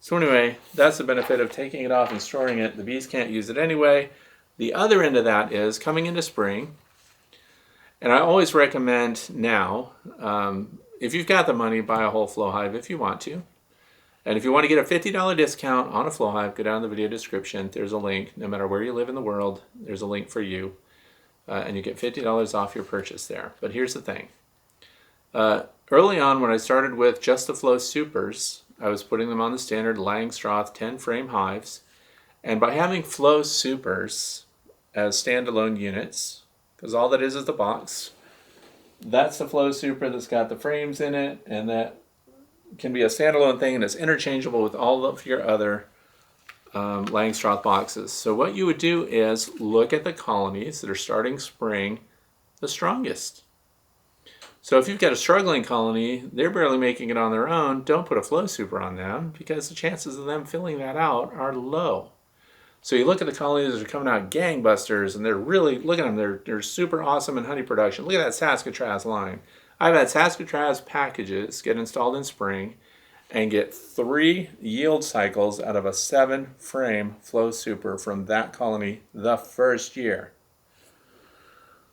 So anyway, that's the benefit of taking it off and storing it. The bees can't use it anyway. The other end of that is coming into spring. And I always recommend now, if you've got the money, buy a whole flow hive if you want to. And if you want to get a $50 discount on a flow hive, go down in the video description. There's a link. No matter where you live in the world, there's a link for you. And you get $50 off your purchase there. But here's the thing. Early on, when I started with just the Flow Supers, I was putting them on the standard Langstroth 10-frame hives. And by having Flow Supers as standalone units, because all that is the box, that's the Flow Super that's got the frames in it, and that can be a standalone thing, and it's interchangeable with all of your other Langstroth boxes. So what you would do is look at the colonies that are starting spring the strongest. So if you've got a struggling colony, they're barely making it on their own, don't put a Flow Super on them, because the chances of them filling that out are low. So you look at the colonies that are coming out gangbusters, and they're really, look at them, they're super awesome in honey production. Look at that Saskatraz line. I've had Saskatraz packages get installed in spring and get 3 yield cycles out of a 7-frame Flow Super from that colony the first year.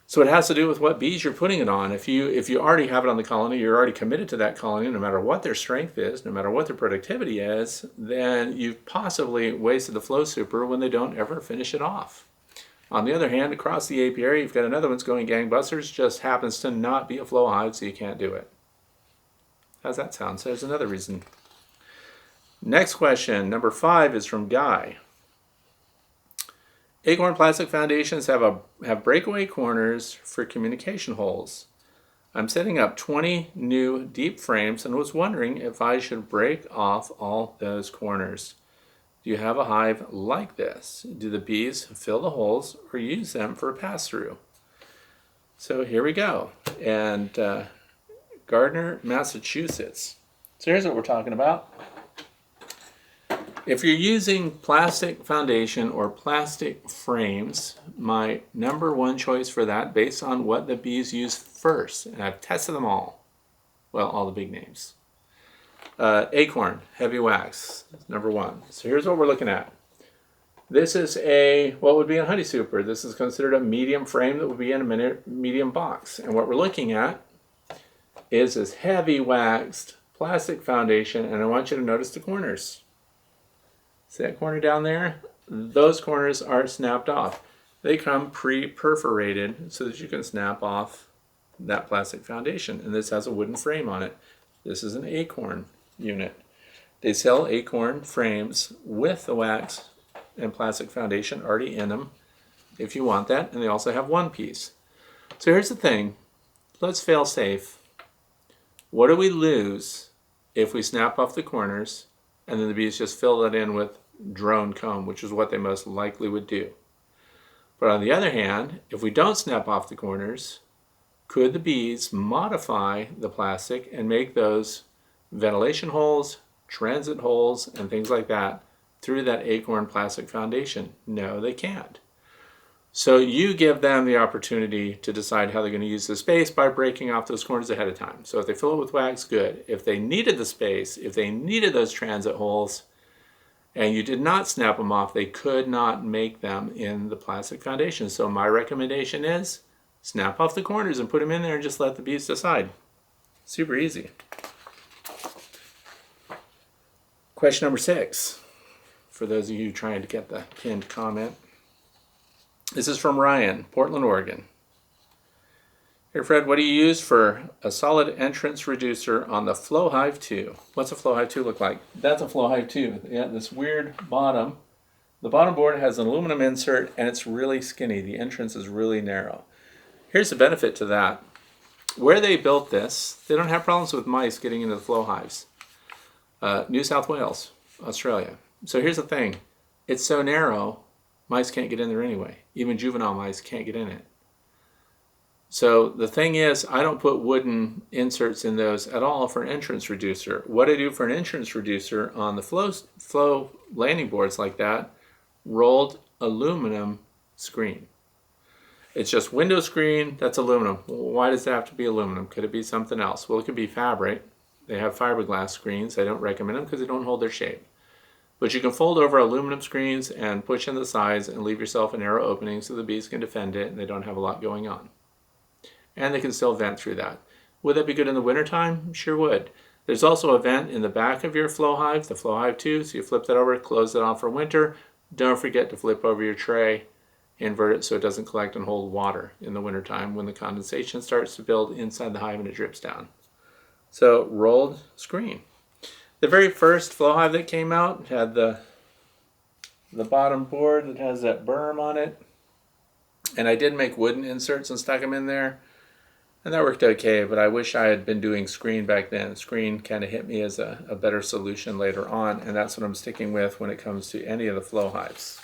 So it has to do with what bees you're putting it on. If you already have it on the colony, you're already committed to that colony, no matter what their strength is, no matter what their productivity is, then you've possibly wasted the Flow Super when they don't ever finish it off. On the other hand, across the apiary, you've got another one's going gangbusters, just happens to not be a flow hive, so you can't do it. How's that sound? So there's another reason. Next question, number 5, is from Guy. Acorn plastic foundations have breakaway corners for communication holes. I'm setting up 20 new deep frames and was wondering if I should break off all those corners. Do you have a hive like this? Do the bees fill the holes or use them for a pass-through? So here we go. And Gardner, Massachusetts. So here's what we're talking about. If you're using plastic foundation or plastic frames, my number 1 choice for that, based on what the bees use first, and I've tested them all, well, all the big names. Acorn, heavy wax, number 1. So here's what we're looking at. This is what would be a honey super. This is considered a medium frame that would be in a medium box. And what we're looking at is this heavy waxed plastic foundation, and I want you to notice the corners. See that corner down there? Those corners are snapped off. They come pre-perforated so that you can snap off that plastic foundation. And this has a wooden frame on it. This is an Acorn unit. They sell Acorn frames with the wax and plastic foundation already in them if you want that. And they also have one piece. So here's the thing. Let's fail safe. What do we lose if we snap off the corners and then the bees just fill that in with drone comb, which is what they most likely would do? But on the other hand, if we don't snap off the corners, could the bees modify the plastic and make those ventilation holes, transit holes, and things like that through that Acorn plastic foundation? No, they can't. So you give them the opportunity to decide how they're going to use the space by breaking off those corners ahead of time. So if they fill it with wax, good. If they needed the space, if they needed those transit holes, and you did not snap them off, they could not make them in the plastic foundation. So my recommendation is snap off the corners and put them in there and just let the bees decide. Super easy. Question number 6, for those of you trying to get the pinned comment. This is from Ryan, Portland, Oregon. Hey Fred, what do you use for a solid entrance reducer on the Flow Hive 2? What's a Flow Hive 2 look like? That's a Flow Hive 2. Yeah, this weird bottom. The bottom board has an aluminum insert and it's really skinny. The entrance is really narrow. Here's the benefit to that. Where they built this, they don't have problems with mice getting into the flow hives. New South Wales, Australia. So here's the thing. It's so narrow, mice can't get in there anyway. Even juvenile mice can't get in it. So the thing is, I don't put wooden inserts in those at all for an entrance reducer. What I do for an entrance reducer on the flow landing boards like that, rolled aluminum screen. It's just window screen, that's aluminum. Why does it have to be aluminum? Could it be something else? Well, it could be fabric. They have fiberglass screens. I don't recommend them because they don't hold their shape. But you can fold over aluminum screens and push in the sides and leave yourself a narrow opening so the bees can defend it and they don't have a lot going on. And they can still vent through that. Would that be good in the wintertime? Sure would. There's also a vent in the back of your flow hive, the Flow Hive 2, so you flip that over, close it off for winter. Don't forget to flip over your tray, invert it so it doesn't collect and hold water in the wintertime when the condensation starts to build inside the hive and it drips down. So rolled screen. The very first flow hive that came out had the bottom board that has that berm on it. And I did make wooden inserts and stuck them in there. And that worked okay, but I wish I had been doing screen back then. Screen kind of hit me as a better solution later on, and that's what I'm sticking with when it comes to any of the flow hives.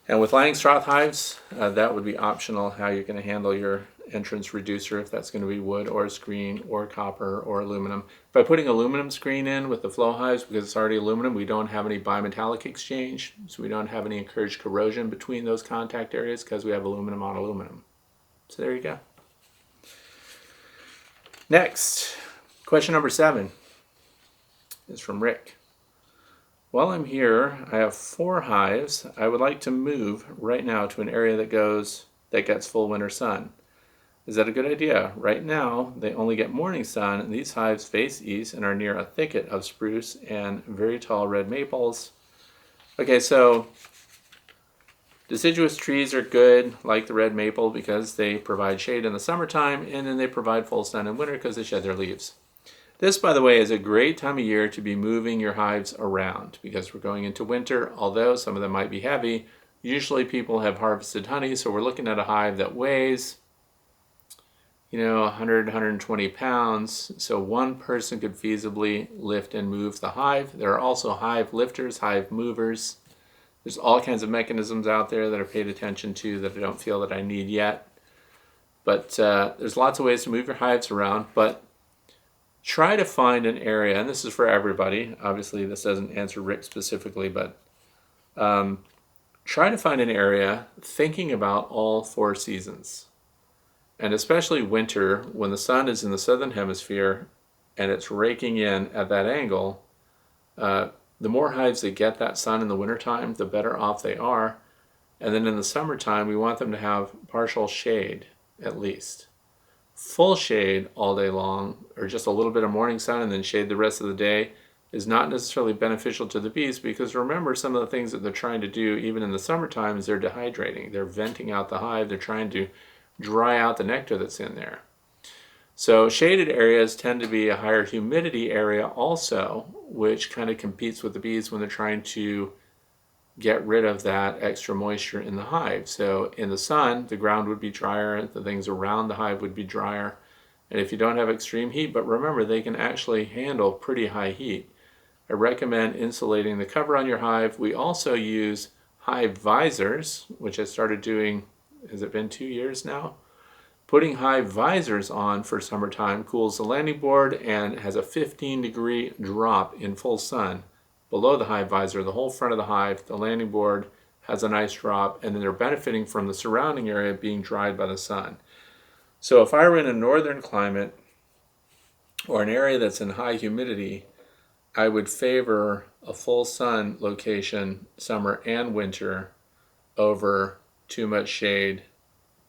And with Langstroth hives, that would be optional how you're going to handle your entrance reducer, if that's going to be wood or screen or copper or aluminum. By putting aluminum screen in with the flow hives, because it's already aluminum, we don't have any bimetallic exchange, so we don't have any encouraged corrosion between those contact areas because we have aluminum on aluminum. So there you go. Next, question number 7 is from Rick. While I'm here, I have 4 hives. I would like to move right now to an area that gets full winter sun. Is that a good idea? Right now, they only get morning sun, and these hives face east and are near a thicket of spruce and very tall red maples. Okay, so deciduous trees are good, like the red maple, because they provide shade in the summertime, and then they provide full sun in winter because they shed their leaves. This, by the way, is a great time of year to be moving your hives around because we're going into winter. Although some of them might be heavy, usually people have harvested honey, so we're looking at a hive that weighs 100, 120 pounds. So one person could feasibly lift and move the hive. There are also hive lifters, hive movers. There's all kinds of mechanisms out there that are paid attention to that I don't feel that I need yet. But there's lots of ways to move your hives around, but try to find an area, and this is for everybody. Obviously, this doesn't answer Rick specifically, but try to find an area thinking about all 4 seasons. And especially winter, when the sun is in the southern hemisphere and it's raking in at that angle, the more hives that get that sun in the wintertime, the better off they are. And then in the summertime, we want them to have partial shade, at least. Full shade all day long, or just a little bit of morning sun and then shade the rest of the day, is not necessarily beneficial to the bees, because remember, some of the things that they're trying to do, even in the summertime, is they're dehydrating. They're venting out the hive. They're trying to dry out the nectar that's in there. So shaded areas tend to be a higher humidity area also, which kind of competes with the bees when they're trying to get rid of that extra moisture in the hive. So in the sun, the ground would be drier, the things around the hive would be drier. And if you don't have extreme heat, but remember, they can actually handle pretty high heat, I recommend insulating the cover on your hive. We also use hive visors, which I started doing, has it been 2 years now? Putting hive visors on for summertime cools the landing board and has a 15-degree drop in full sun below the hive visor. The whole front of the hive, the landing board, has a nice drop, and then they're benefiting from the surrounding area being dried by the sun. So if I were in a northern climate or an area that's in high humidity, I would favor a full sun location summer and winter over too much shade,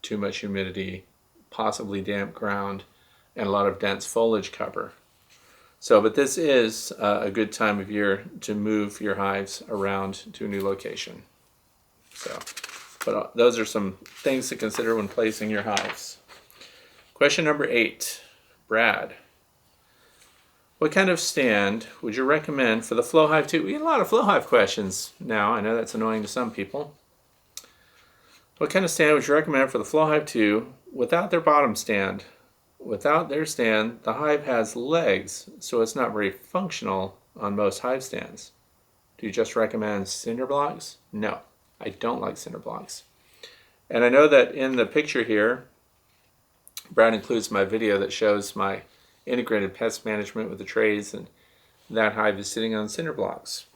too much humidity, possibly damp ground, and a lot of dense foliage cover. So, but this is a good time of year to move your hives around to a new location. So, but those are some things to consider when placing your hives. Question number 8, Brad. What kind of stand would you recommend for the Flow Hive 2? We get a lot of Flow Hive questions now. I know that's annoying to some people. What kind of stand would you recommend for the Flow Hive 2 without their bottom stand? Without their stand, the hive has legs, so it's not very functional on most hive stands. Do you just recommend cinder blocks? No, I don't like cinder blocks. And I know that in the picture here, Brad includes my video that shows my integrated pest management with the trays, and that hive is sitting on cinder blocks.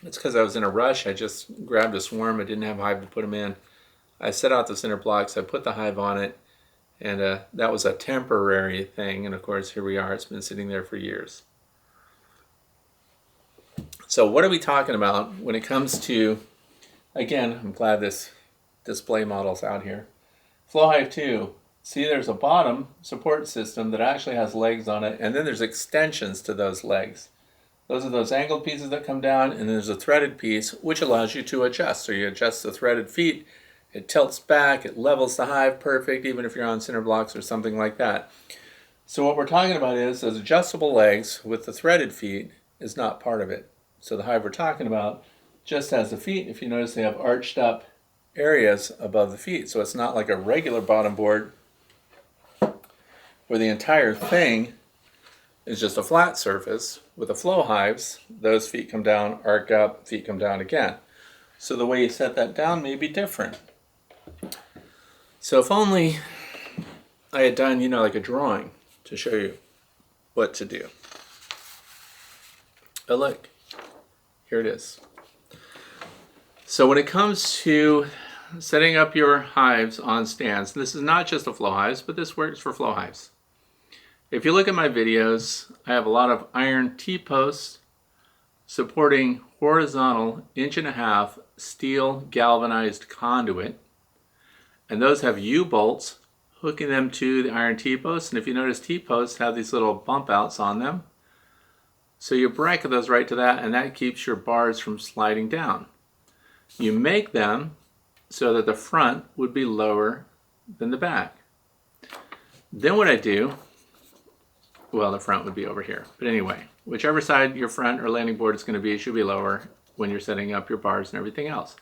It's because I was in a rush. I just grabbed a swarm. I didn't have a hive to put them in. I set out the cinder blocks. I put the hive on it, and that was a temporary thing. And of course, here we are. It's been sitting there for years. So what are we talking about when it comes to, again, I'm glad this display model's out here. Flow Hive 2. See, there's a bottom support system that actually has legs on it, and then there's extensions to those legs. Those are those angled pieces that come down, and there's a threaded piece which allows you to adjust. So you adjust the threaded feet, it tilts back, it levels the hive perfect, even if you're on cinder blocks or something like that. So what we're talking about is those adjustable legs with the threaded feet is not part of it. So the hive we're talking about just has the feet. If you notice, they have arched up areas above the feet. So it's not like a regular bottom board where the entire thing is just a flat surface. With the flow hives, those feet come down, arc up, feet come down again. So the way you set that down may be different. So if only I had done, like a drawing to show you what to do. Oh, look, here it is. So when it comes to setting up your hives on stands, this is not just the flow hives, but this works for flow hives. If you look at my videos, I have a lot of iron T-posts supporting horizontal 1.5" steel galvanized conduit. And those have U-bolts hooking them to the iron T-posts. And if you notice, T-posts have these little bump outs on them. So you bracket those right to that, and that keeps your bars from sliding down. You make them so that the front would be lower than the back. Then what I do, well, the front would be over here. But anyway, whichever side your front or landing board is going to be, it should be lower when you're setting up your bars and everything else.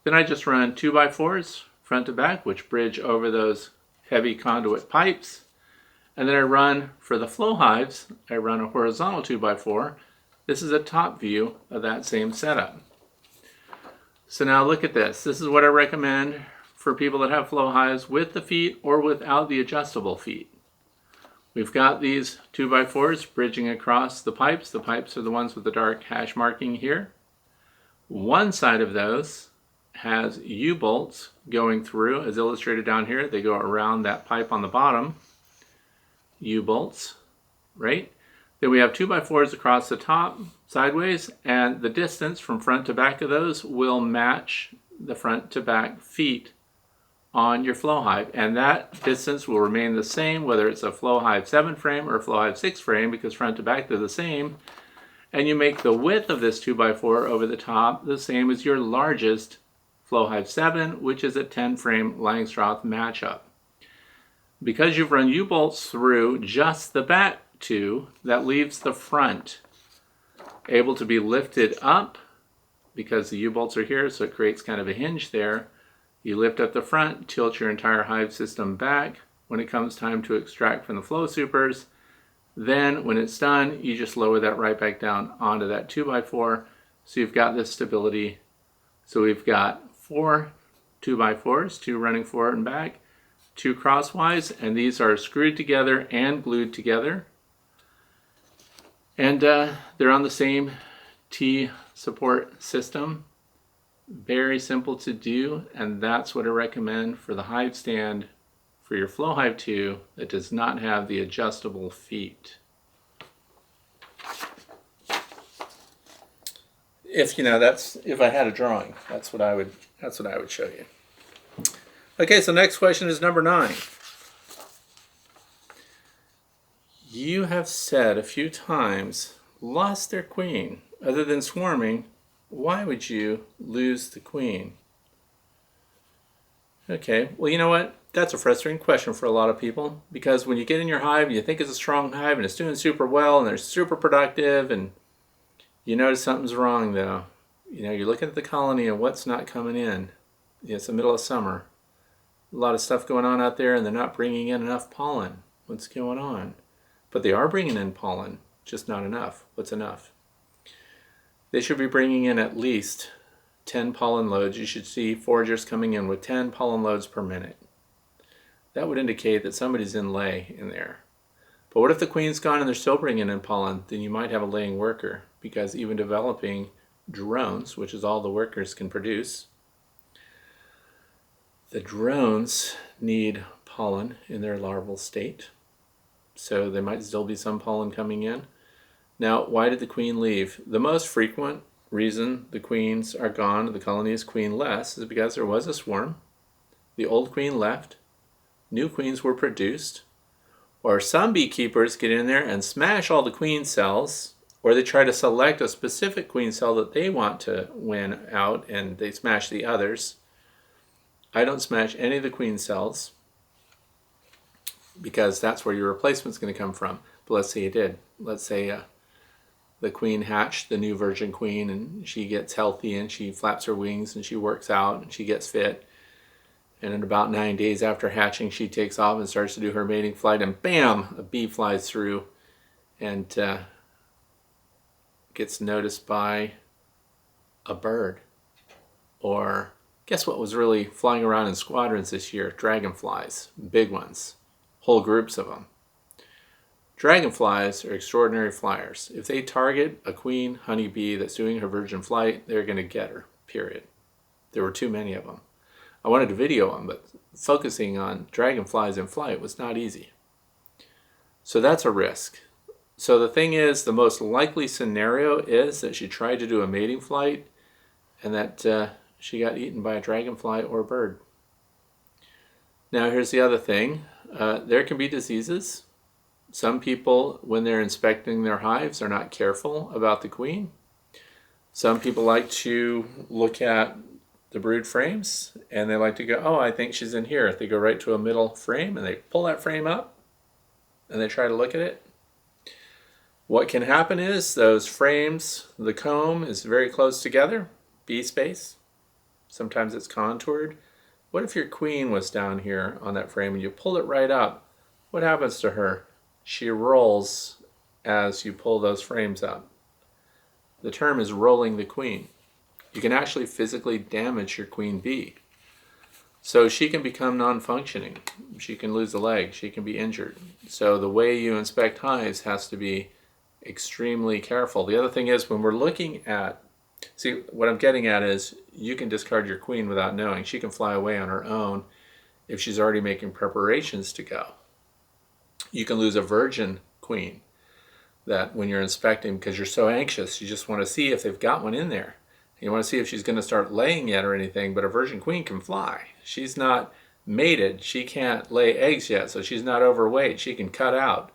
Then I just run 2x4s front to back, which bridge over those heavy conduit pipes. And then I run, for the flow hives, I run a horizontal 2x4. This is a top view of that same setup. So now look at this. This is what I recommend for people that have flow hives with the feet or without the adjustable feet. We've got these 2x4s bridging across the pipes. The pipes are the ones with the dark hash marking here. One side of those has U-bolts going through, as illustrated down here. They go around that pipe on the bottom. U-bolts, right? Then we have 2x4s across the top, sideways, and the distance from front to back of those will match the front to back feet on your flow hive, and that distance will remain the same whether it's a flow hive 7 frame or a flow hive 6 frame, because front to back they're the same. And you make the width of this 2x4 over the top the same as your largest flow hive 7, which is a 10 frame Langstroth matchup. Because you've run U-bolts through just the back two, that leaves the front able to be lifted up because the U-bolts are here, so it creates kind of a hinge there. You lift up the front, tilt your entire hive system back when it comes time to extract from the flow supers. Then when it's done, you just lower that right back down onto that 2x4. So you've got this stability. So we've got 4 2x4s, 2 running forward and back, 2 crosswise, and these are screwed together and glued together. And they're on the same T support system. Very simple to do, and that's what I recommend for the hive stand for your Flow Hive 2 that does not have the adjustable feet. If if I had a drawing, that's what I would show you. Okay, so next question is number 9. You have said a few times, lost their queen. Other than swarming, why would you lose the queen? Okay, well, you know what? That's a frustrating question for a lot of people, because when you get in your hive, you think it's a strong hive and it's doing super well and they're super productive, and you notice something's wrong though. You're looking at the colony and what's not coming in. It's the middle of summer. A lot of stuff going on out there and they're not bringing in enough pollen. What's going on? But they are bringing in pollen, just not enough. What's enough? They should be bringing in at least 10 pollen loads. You should see foragers coming in with 10 pollen loads per minute. That would indicate that somebody's in lay in there. But what if the queen's gone and they're still bringing in pollen? Then you might have a laying worker, because even developing drones, which is all the workers can produce, the drones need pollen in their larval state. So there might still be some pollen coming in. Now, why did the queen leave? The most frequent reason the queens are gone, the colony is queenless, is because there was a swarm. The old queen left. New queens were produced. Or some beekeepers get in there and smash all the queen cells, or they try to select a specific queen cell that they want to win out, and they smash the others. I don't smash any of the queen cells, because that's where your replacement's going to come from. But let's say you did. Let's say the queen hatched, the new virgin queen, and she gets healthy and she flaps her wings and she works out and she gets fit. And in about 9 days after hatching, she takes off and starts to do her mating flight, and bam, a bee flies through and gets noticed by a bird. Or guess what was really flying around in squadrons this year? Dragonflies, big ones, whole groups of them. Dragonflies are extraordinary flyers. If they target a queen honeybee that's doing her virgin flight, they're going to get her, period. There were too many of them. I wanted to video them, but focusing on dragonflies in flight was not easy. So that's a risk. So the thing is, the most likely scenario is that she tried to do a mating flight and that she got eaten by a dragonfly or a bird. Now here's the other thing. There can be diseases. Some people, when they're inspecting their hives, are not careful about the queen. Some people like to look at the brood frames and they like to go, oh, I think she's in here. They go right to a middle frame and they pull that frame up and they try to look at it. What can happen is those frames, the comb is very close together, bee space. Sometimes it's contoured. What if your queen was down here on that frame and you pull it right up? What happens to her? She rolls as you pull those frames up. The term is rolling the queen. You can actually physically damage your queen bee. So she can become non-functioning. She can lose a leg. She can be injured. So the way you inspect hives has to be extremely careful. The other thing is, when we're looking at, see, what I'm getting at is you can discard your queen without knowing. She can fly away on her own if she's already making preparations to go. You can lose a virgin queen that when you're inspecting, because you're so anxious, you just want to see if they've got one in there. You want to see if she's going to start laying yet or anything, but a virgin queen can fly. She's not mated. She can't lay eggs yet, so she's not overweight. She can cut out.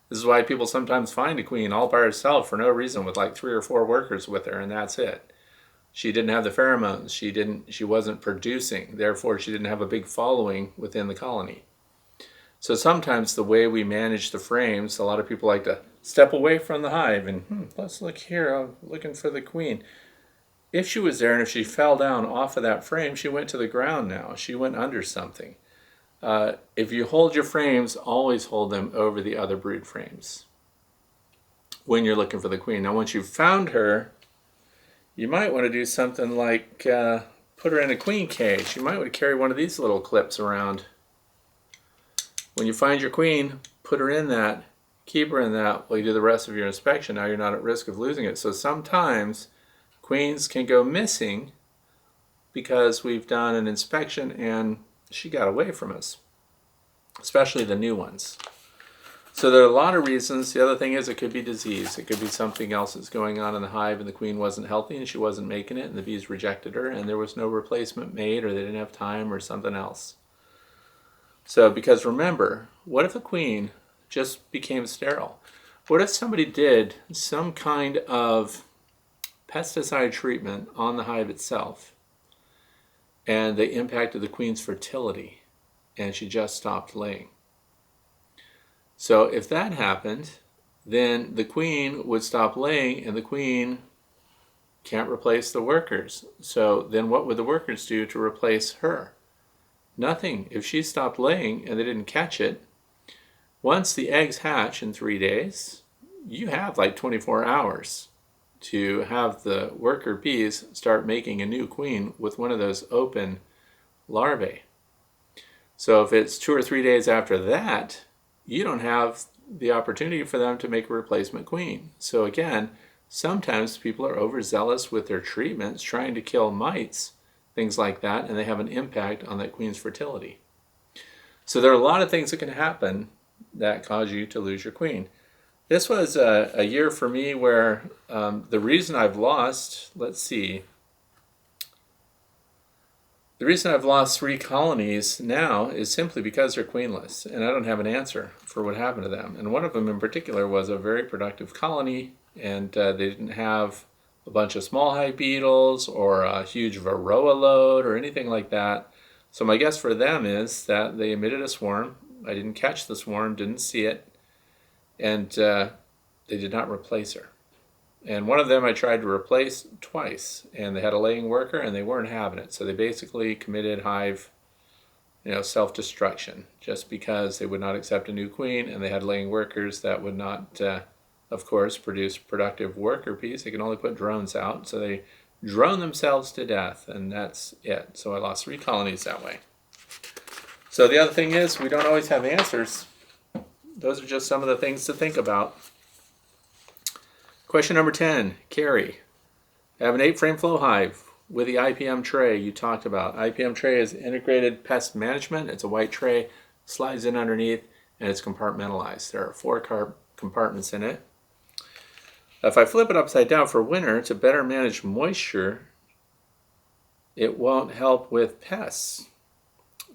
This is why people sometimes find a queen all by herself for no reason with like 3 or 4 workers with her, and that's it. She didn't have the pheromones. She wasn't producing. Therefore, she didn't have a big following within the colony. So sometimes the way we manage the frames, a lot of people like to step away from the hive and let's look here. I'm looking for the queen. If she was there and if she fell down off of that frame, she went to the ground now. She went under something. If you hold your frames, always hold them over the other brood frames when you're looking for the queen. Now, once you've found her, you might want to do something like put her in a queen cage. You might want to carry one of these little clips around. When you find your queen, put her in that, keep her in that while you do the rest of your inspection. Now you're not at risk of losing it. So sometimes queens can go missing because we've done an inspection and she got away from us, especially the new ones. So there are a lot of reasons. The other thing is it could be disease. It could be something else that's going on in the hive and the queen wasn't healthy and she wasn't making it and the bees rejected her and there was no replacement made or they didn't have time or something else. So because remember, what if a queen just became sterile? What if somebody did some kind of pesticide treatment on the hive itself and they impacted the queen's fertility and she just stopped laying? So if that happened, then the queen would stop laying and the queen can't replace the workers. So then what would the workers do to replace her? Nothing. If she stopped laying and they didn't catch it, once the eggs hatch in 3 days, you have like 24 hours to have the worker bees start making a new queen with one of those open larvae. So if it's 2 or 3 days after that, you don't have the opportunity for them to make a replacement queen. So again, sometimes people are overzealous with their treatments, trying to kill mites, things like that, and they have an impact on that queen's fertility. So there are a lot of things that can happen that cause you to lose your queen. This was a year for me where the reason I've lost, the reason I've lost 3 colonies now is simply because they're queenless, and I don't have an answer for what happened to them. And one of them in particular was a very productive colony, and they didn't have a bunch of small hive beetles or a huge varroa load or anything like that. So my guess for them is that they emitted a swarm. I didn't catch the swarm, didn't see it, and they did not replace her. And one of them I tried to replace twice, and they had a laying worker, and they weren't having it. So they basically committed hive, self-destruction, just because they would not accept a new queen, and they had laying workers that would not, of course, produce productive worker bees. They can only put drones out, so they drone themselves to death, and that's it. So I lost 3 colonies that way. So the other thing is, we don't always have answers. Those are just some of the things to think about. Question number 10, Carrie. I have an 8-frame flow hive with the IPM tray you talked about. IPM tray is integrated pest management. It's a white tray, slides in underneath, and it's compartmentalized. There are 4 compartments in it. If I flip it upside down for winter to better manage moisture, it won't help with pests.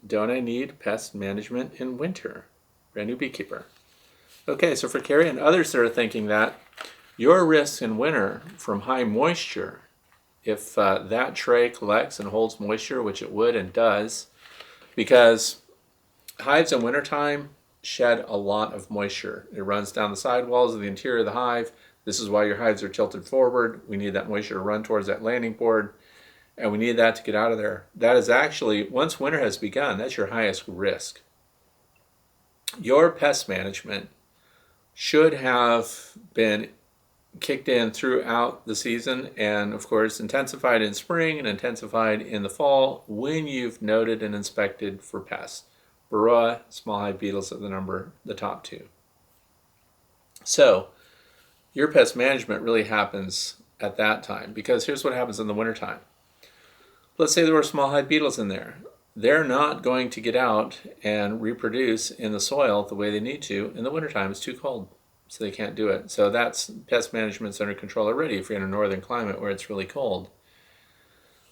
Don't I need pest management in winter? Brand new beekeeper. Okay, so for Carrie and others that are thinking that, your risk in winter from high moisture, if that tray collects and holds moisture, which it would and does, because hives in wintertime shed a lot of moisture. It runs down the sidewalls of the interior of the hive. This is why your hives are tilted forward. We need that moisture to run towards that landing board, and we need that to get out of there. That is actually, once winter has begun, that's your highest risk. Your pest management should have been kicked in throughout the season and of course intensified in spring and intensified in the fall when you've noted and inspected for pests. Varroa, small hive beetles are the top 2. So your pest management really happens at that time, because here's what happens in the wintertime. Let's say there were small hive beetles in there. They're not going to get out and reproduce in the soil the way they need to in the wintertime. It's too cold. So they can't do it. So that's pest management's under control already if you're in a northern climate where it's really cold.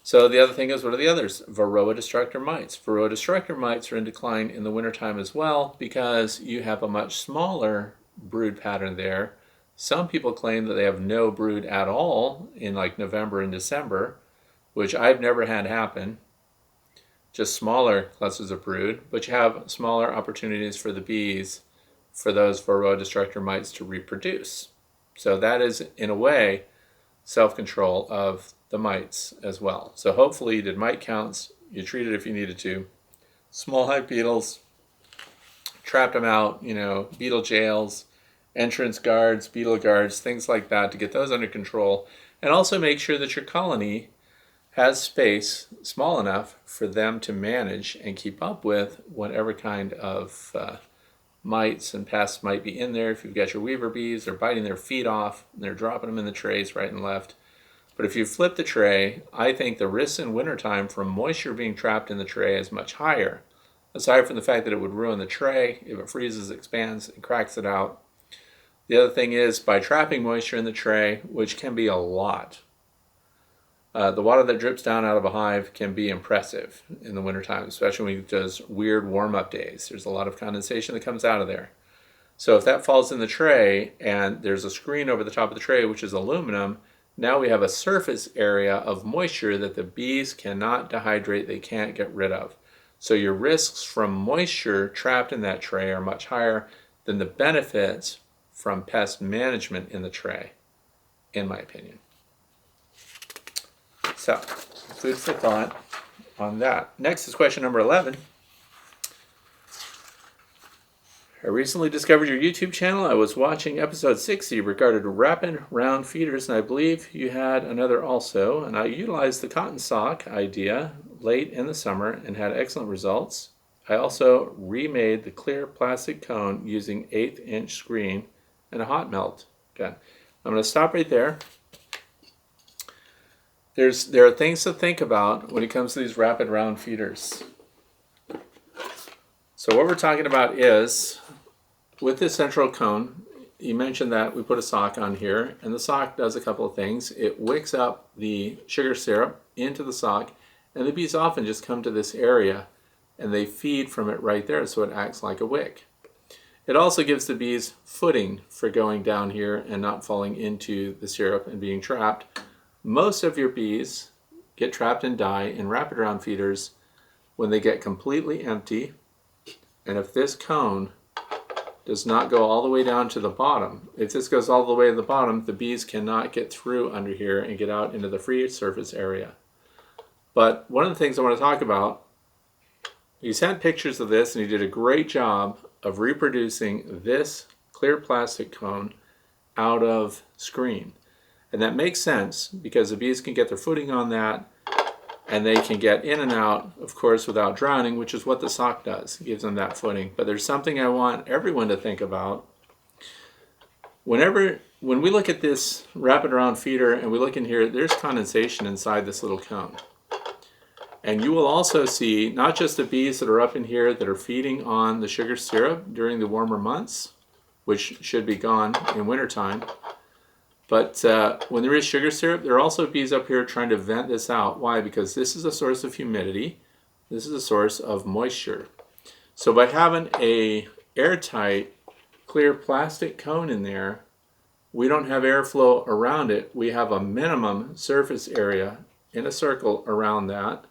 So the other thing is, what are the others? Varroa destructor mites. Varroa destructor mites are in decline in the wintertime as well because you have a much smaller brood pattern there. Some people claim that they have no brood at all in like November and December, which I've never had happen. Just smaller clusters of brood, but you have smaller opportunities for the bees, for those Varroa destructor mites to reproduce. So that is, in a way, self-control of the mites as well. So hopefully you did mite counts, you treated if you needed to. Small hive beetles, trapped them out, beetle jails, entrance guards, beetle guards, things like that to get those under control. And also make sure that your colony has space small enough for them to manage and keep up with whatever kind of mites and pests might be in there. If you've got your weaver bees, they're biting their feet off, and they're dropping them in the trays right and left. But if you flip the tray, I think the risks in wintertime from moisture being trapped in the tray is much higher. Aside from the fact that it would ruin the tray, if it freezes, expands, and cracks it out. The other thing is, by trapping moisture in the tray, which can be a lot, the water that drips down out of a hive can be impressive in the wintertime, especially when it does weird warm-up days. There's a lot of condensation that comes out of there. So if that falls in the tray and there's a screen over the top of the tray, which is aluminum, now we have a surface area of moisture that the bees cannot dehydrate, they can't get rid of. So your risks from moisture trapped in that tray are much higher than the benefits from pest management in the tray, in my opinion. So, food for thought on that. Next is question number 11. I recently discovered your YouTube channel. I was watching episode 60 regarding rapid round feeders, and I believe you had another also. And I utilized the cotton sock idea late in the summer and had excellent results. I also remade the clear plastic cone using 1/8" screen and a hot melt gun. I'm going to stop right there. There are things to think about when it comes to these rapid round feeders. So what we're talking about is, with this central cone, you mentioned that we put a sock on here, and the sock does a couple of things. It wicks up the sugar syrup into the sock, and the bees often just come to this area and they feed from it right there, so it acts like a wick. It also gives the bees footing for going down here and not falling into the syrup and being trapped. Most of your bees get trapped and die in rapid round feeders when they get completely empty, and if this cone does not go all the way down to the bottom, if this goes all the way to the bottom, the bees cannot get through under here and get out into the free surface area. But one of the things I want to talk about, you sent pictures of this and you did a great job of reproducing this clear plastic cone out of screen. And that makes sense because the bees can get their footing on that and they can get in and out, of course, without drowning, which is what the sock does. It gives them that footing. But there's something I want everyone to think about. When we look at this rapid round feeder and we look in here, there's condensation inside this little cone. And you will also see not just the bees that are up in here that are feeding on the sugar syrup during the warmer months, which should be gone in wintertime, but when there is sugar syrup, there are also bees up here trying to vent this out. Why? Because this is a source of humidity. This is a source of moisture. So by having a airtight, clear plastic cone in there, we don't have airflow around it. We have a minimum surface area in a circle around that.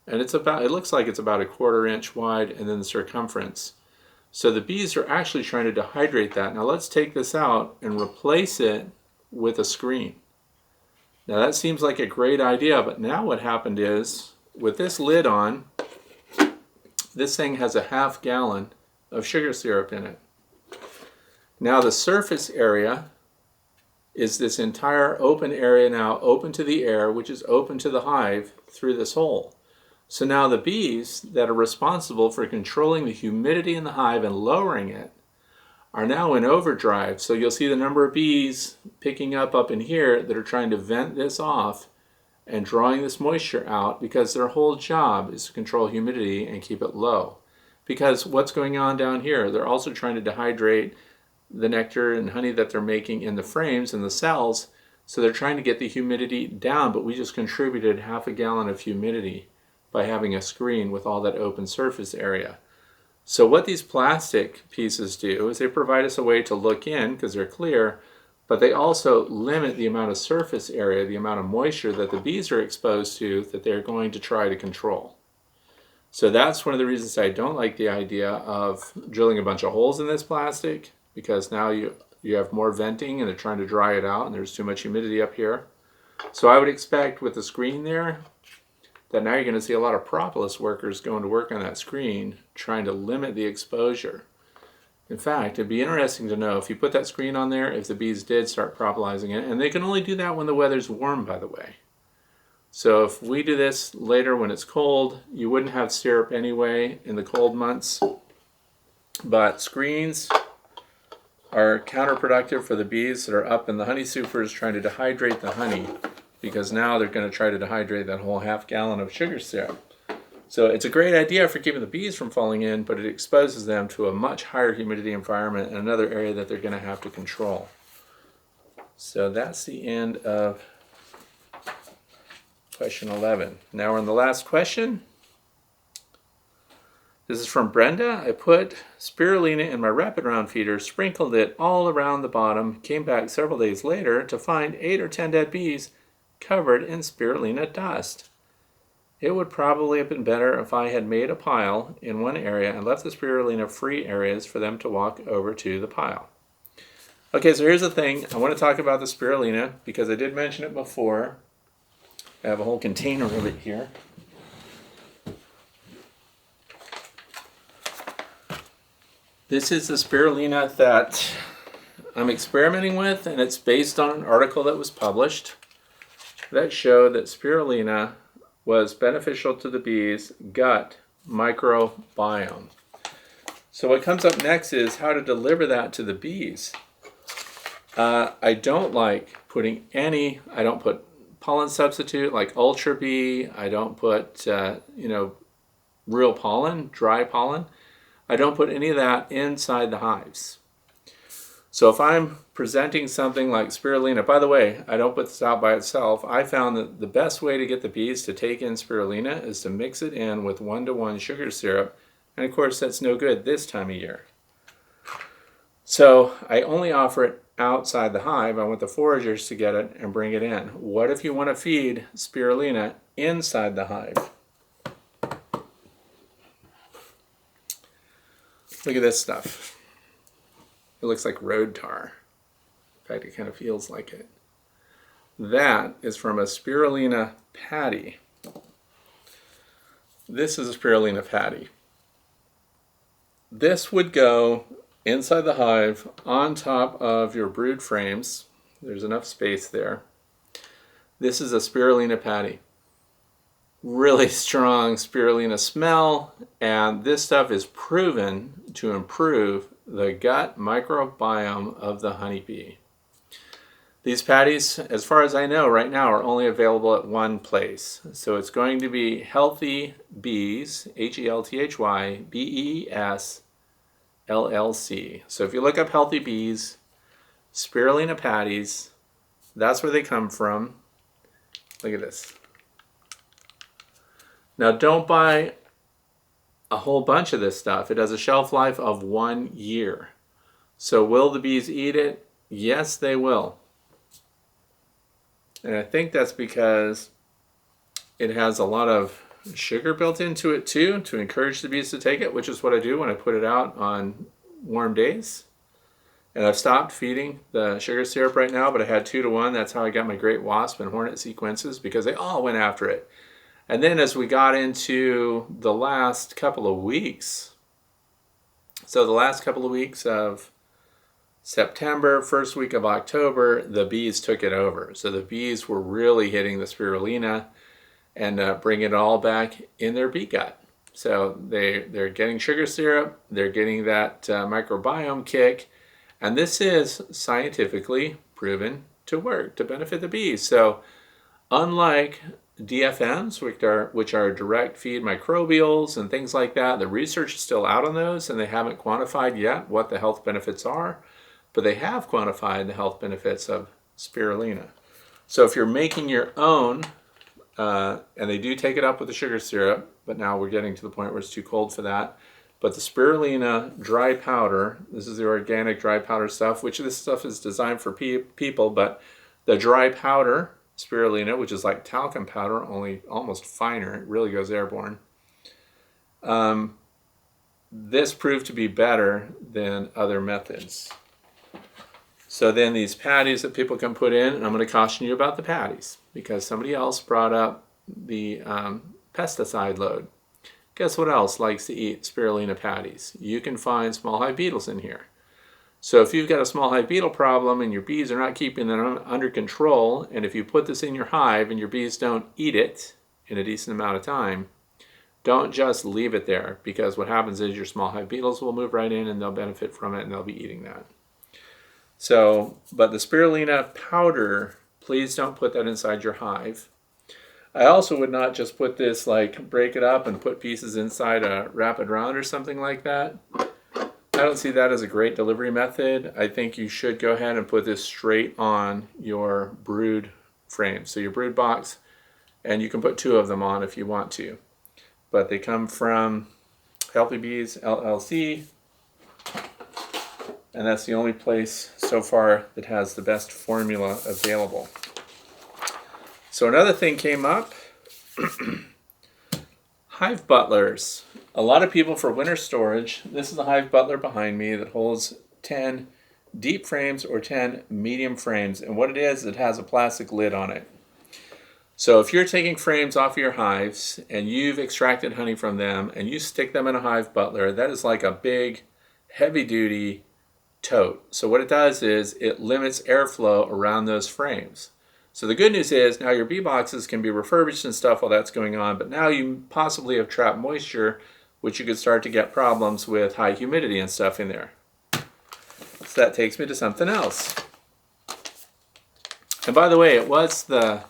And it looks like it's about 1/4 inch wide, and then the circumference. So the bees are actually trying to dehydrate that. Now let's take this out and replace it with a screen. Now that seems like a great idea, but now what happened is, with this lid on, this thing has a 1/2 gallon of sugar syrup in it. Now the surface area is this entire open area now, open to the air, which is open to the hive through this hole. So now the bees that are responsible for controlling the humidity in the hive and lowering it are now in overdrive. So you'll see the number of bees picking up in here that are trying to vent this off and drawing this moisture out, because their whole job is to control humidity and keep it low. Because what's going on down here, they're also trying to dehydrate the nectar and honey that they're making in the frames and the cells. So they're trying to get the humidity down, but we just contributed 1/2 gallon of humidity by having a screen with all that open surface area. So what these plastic pieces do is they provide us a way to look in because they're clear, but they also limit the amount of surface area, the amount of moisture that the bees are exposed to that they're going to try to control. So that's one of the reasons I don't like the idea of drilling a bunch of holes in this plastic, because now you have more venting and they're trying to dry it out and there's too much humidity up here. So I would expect with the screen there that now you're going to see a lot of propolis workers going to work on that screen trying to limit the exposure. In fact, it'd be interesting to know if you put that screen on there, if the bees did start propolizing it, and they can only do that when the weather's warm, by the way. So if we do this later when it's cold, you wouldn't have syrup anyway in the cold months, but screens are counterproductive for the bees that are up in the honey supers trying to dehydrate the honey because now they're going to try to dehydrate that whole half gallon of sugar syrup. So it's a great idea for keeping the bees from falling in, but it exposes them to a much higher humidity environment and another area that they're going to have to control. So that's the end of question 11. Now we're on the last question. This is from Brenda. I put spirulina in my rapid round feeder, sprinkled it all around the bottom, came back several days later to find 8 or 10 dead bees covered in spirulina dust. It would probably have been better if I had made a pile in one area and left the spirulina free areas for them to walk over to the pile. Okay, so here's the thing. I want to talk about the spirulina because I did mention it before. I have a whole container of it here. This is the spirulina that I'm experimenting with, and it's based on an article that was published that showed that spirulina was beneficial to the bees' gut microbiome. So what comes up next is how to deliver that to the bees. I don't like putting I don't put pollen substitute like Ultra Bee. I don't put, real pollen, dry pollen. I don't put any of that inside the hives. So if I'm presenting something like spirulina, by the way, I don't put this out by itself. I found that the best way to get the bees to take in spirulina is to mix it in with 1-to-1 sugar syrup. And of course, that's no good this time of year. So I only offer it outside the hive. I want the foragers to get it and bring it in. What if you want to feed spirulina inside the hive? Look at this stuff. It looks like road tar. In fact, it kind of feels like it. That is from a spirulina patty. This is a spirulina patty. This would go inside the hive on top of your brood frames. There's enough space there. This is a spirulina patty. Really strong spirulina smell, and this stuff is proven to improve the gut microbiome of the honeybee. These patties, as far as I know right now, are only available at one place. So it's going to be Healthy Bees, Healthy Bees, LLC. So if you look up Healthy Bees, spirulina patties, that's where they come from. Look at this. Now don't buy a whole bunch of this stuff. It has a shelf life of 1 year. So will the bees eat it? Yes, they will. And I think that's because it has a lot of sugar built into it too, to encourage the bees to take it, which is what I do when I put it out on warm days. And I've stopped feeding the sugar syrup right now, but I had 2-to-1. That's how I got my great wasp and hornet sequences, because they all went after it. And then as we got into the last couple of weeks, so the last couple of weeks of September, first week of October, the bees took it over. So the bees were really hitting the spirulina and bringing it all back in their bee gut. So they're getting sugar syrup, they're getting that microbiome kick, and this is scientifically proven to work, to benefit the bees. So unlike DFMs, which are direct feed microbials and things like that, the research is still out on those, and they haven't quantified yet what the health benefits are, but they have quantified the health benefits of spirulina. So if you're making your own, and they do take it up with the sugar syrup, but now we're getting to the point where it's too cold for that. But the spirulina dry powder, this is the organic dry powder stuff, which this stuff is designed for people, but the dry powder spirulina, which is like talcum powder, only almost finer, it really goes airborne. This proved to be better than other methods. So then these patties that people can put in, and I'm going to caution you about the patties, because somebody else brought up the pesticide load. Guess what else likes to eat spirulina patties? You can find small hive beetles in here. So if you've got a small hive beetle problem and your bees are not keeping them under control, and if you put this in your hive and your bees don't eat it in a decent amount of time, don't just leave it there, because what happens is your small hive beetles will move right in and they'll benefit from it and they'll be eating that. So, but the spirulina powder Please don't put that inside your hive. I also would not just put this, like break it up and put pieces inside a Rapid Round or something like that. I don't see that as a great delivery method. I think you should go ahead and put this straight on your brood frame. So your brood box, and you can put 2 of them on if you want to. But they come from Healthy Bees LLC, and that's the only place so far that has the best formula available. So another thing came up, hive butlers. A lot of people for winter storage, this is a hive butler behind me that holds 10 deep frames or 10 medium frames. And what it is, it has a plastic lid on it. So if you're taking frames off of your hives and you've extracted honey from them and you stick them in a hive butler, that is like a big, heavy-duty tote. So what it does is it limits airflow around those frames. So the good news is now your bee boxes can be refurbished and stuff while that's going on, but now you possibly have trapped moisture, which you could start to get problems with high humidity and stuff in there. So that takes me to something else. And by the way, it was the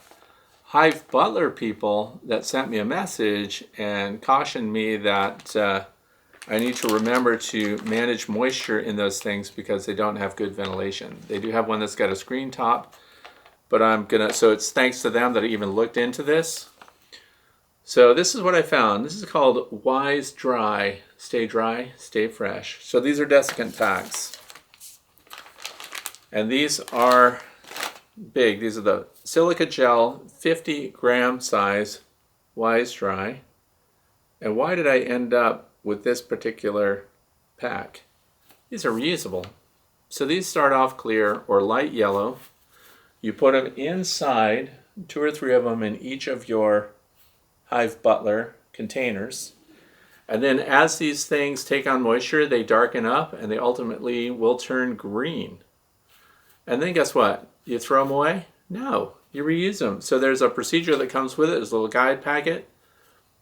hive butler people that sent me a message and cautioned me that I need to remember to manage moisture in those things because they don't have good ventilation. They do have one that's got a screen top, but so it's thanks to them that I even looked into this. So this is what I found. This is called Wise Dry. Stay dry, stay fresh. So these are desiccant packs. And these are big. These are the silica gel 50-gram size Wise Dry. And why did I end up with this particular pack? These are reusable. So these start off clear or light yellow. You put them inside, 2 or 3 of them in each of your hive butler containers. And then as these things take on moisture, they darken up and they ultimately will turn green. And then guess what? You throw them away? No, you reuse them. So there's a procedure that comes with it. There's a little guide packet.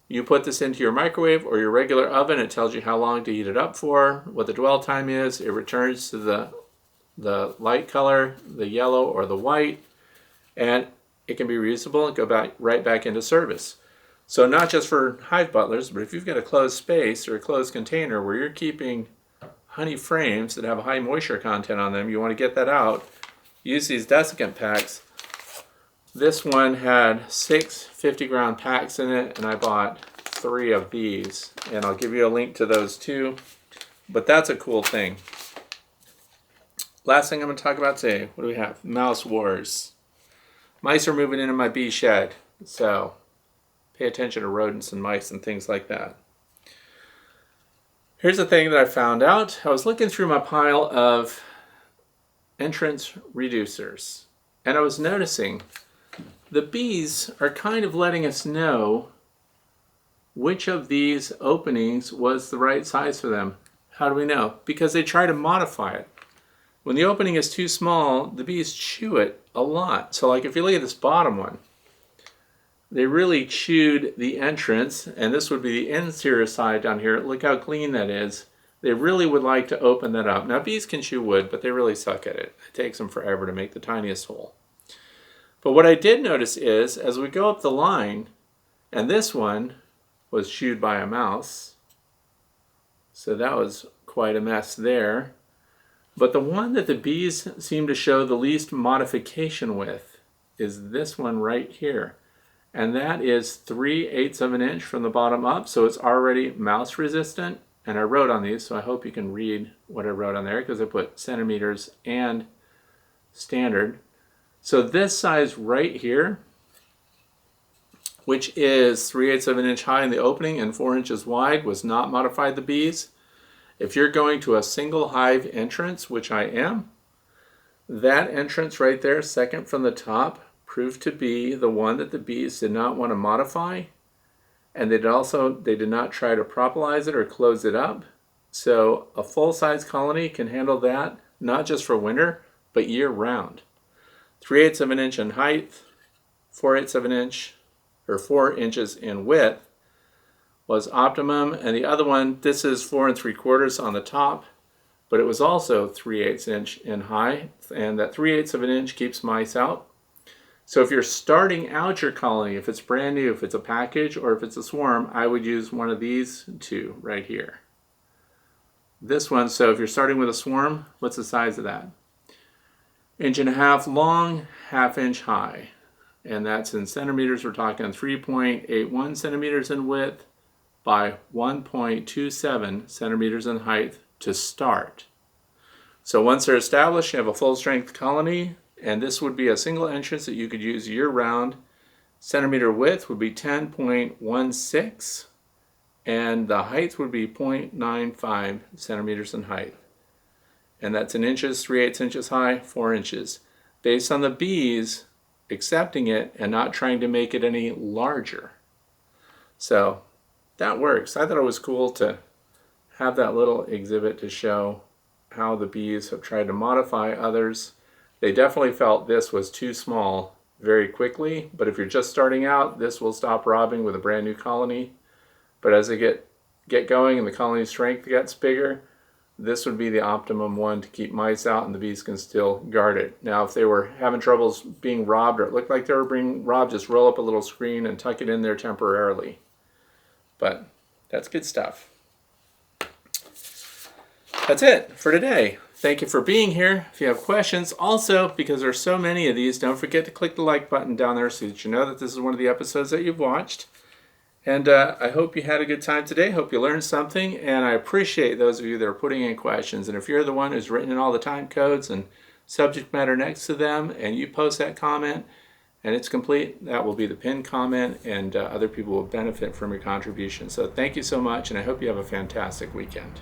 You put this into your microwave or your regular oven. It tells you how long to heat it up for, what the dwell time is. It returns to the light color, the yellow or the white, and it can be reusable and go right back into service. So not just for hive butlers, but if you've got a closed space or a closed container where you're keeping honey frames that have a high moisture content on them, you want to get that out, use these desiccant packs. This one had 6 50-gram packs in it, and I bought 3 of these, and I'll give you a link to those too. But that's a cool thing. Last thing I'm going to talk about today, what do we have? Mouse wars. Mice are moving into my bee shed, so pay attention to rodents and mice and things like that. Here's the thing that I found out. I was looking through my pile of entrance reducers, and I was noticing the bees are kind of letting us know which of these openings was the right size for them. How do we know? Because they try to modify it. When the opening is too small, the bees chew it a lot. So like if you look at this bottom one, they really chewed the entrance, and this would be the interior side down here. Look how clean that is. They really would like to open that up. Now bees can chew wood, but they really suck at it. It takes them forever to make the tiniest hole. But what I did notice is, as we go up the line, and this one was chewed by a mouse, so that was quite a mess there. But the one that the bees seem to show the least modification with is this one right here. And that is 3/8 of an inch from the bottom up, so it's already mouse resistant. And I wrote on these, so I hope you can read what I wrote on there because I put centimeters and standard. So this size right here, which is 3/8 of an inch high in the opening and 4 inches wide, was not modified the bees. If you're going to a single hive entrance, which I am, that entrance right there, second from the top, proved to be the one that the bees did not want to modify, and they did not try to propolize it or close it up. So a full-size colony can handle that, not just for winter, but year-round. 3/8 of an inch in height, 4/8 of an inch, or 4 inches in width was optimum, and the other one, this is 4 3/4 on the top, but it was also 3/8 inch in height, and that 3/8 of an inch keeps mice out. So if you're starting out your colony, if it's brand new, if it's a package, or if it's a swarm, I would use one of these two right here. This one, so if you're starting with a swarm, what's the size of that? 1.5 inch long, 1/2 inch high. And that's in centimeters. We're talking 3.81 centimeters in width by 1.27 centimeters in height to start. So once they're established, you have a full strength colony, and this would be a single entrance that you could use year round. Centimeter width would be 10.16, and the height would be 0.95 centimeters in height. And that's in inches, 3/8 inches high, 4 inches. Based on the bees accepting it and not trying to make it any larger. So that works. I thought it was cool to have that little exhibit to show how the bees have tried to modify others. They definitely felt this was too small very quickly, but if you're just starting out, this will stop robbing with a brand new colony. But as they get going and the colony strength gets bigger, this would be the optimum one to keep mice out and the bees can still guard it. Now, if they were having troubles being robbed or it looked like they were being robbed, just roll up a little screen and tuck it in there temporarily. But that's good stuff. That's it for today. Thank you for being here. If you have questions, also, because there's so many of these, don't forget to click the like button down there so that you know that this is one of the episodes that you've watched. And I hope you had a good time today. Hope you learned something. And I appreciate those of you that are putting in questions. And if you're the one who's written in all the time codes and subject matter next to them, and you post that comment and it's complete, that will be the pinned comment, and other people will benefit from your contribution. So thank you so much, and I hope you have a fantastic weekend.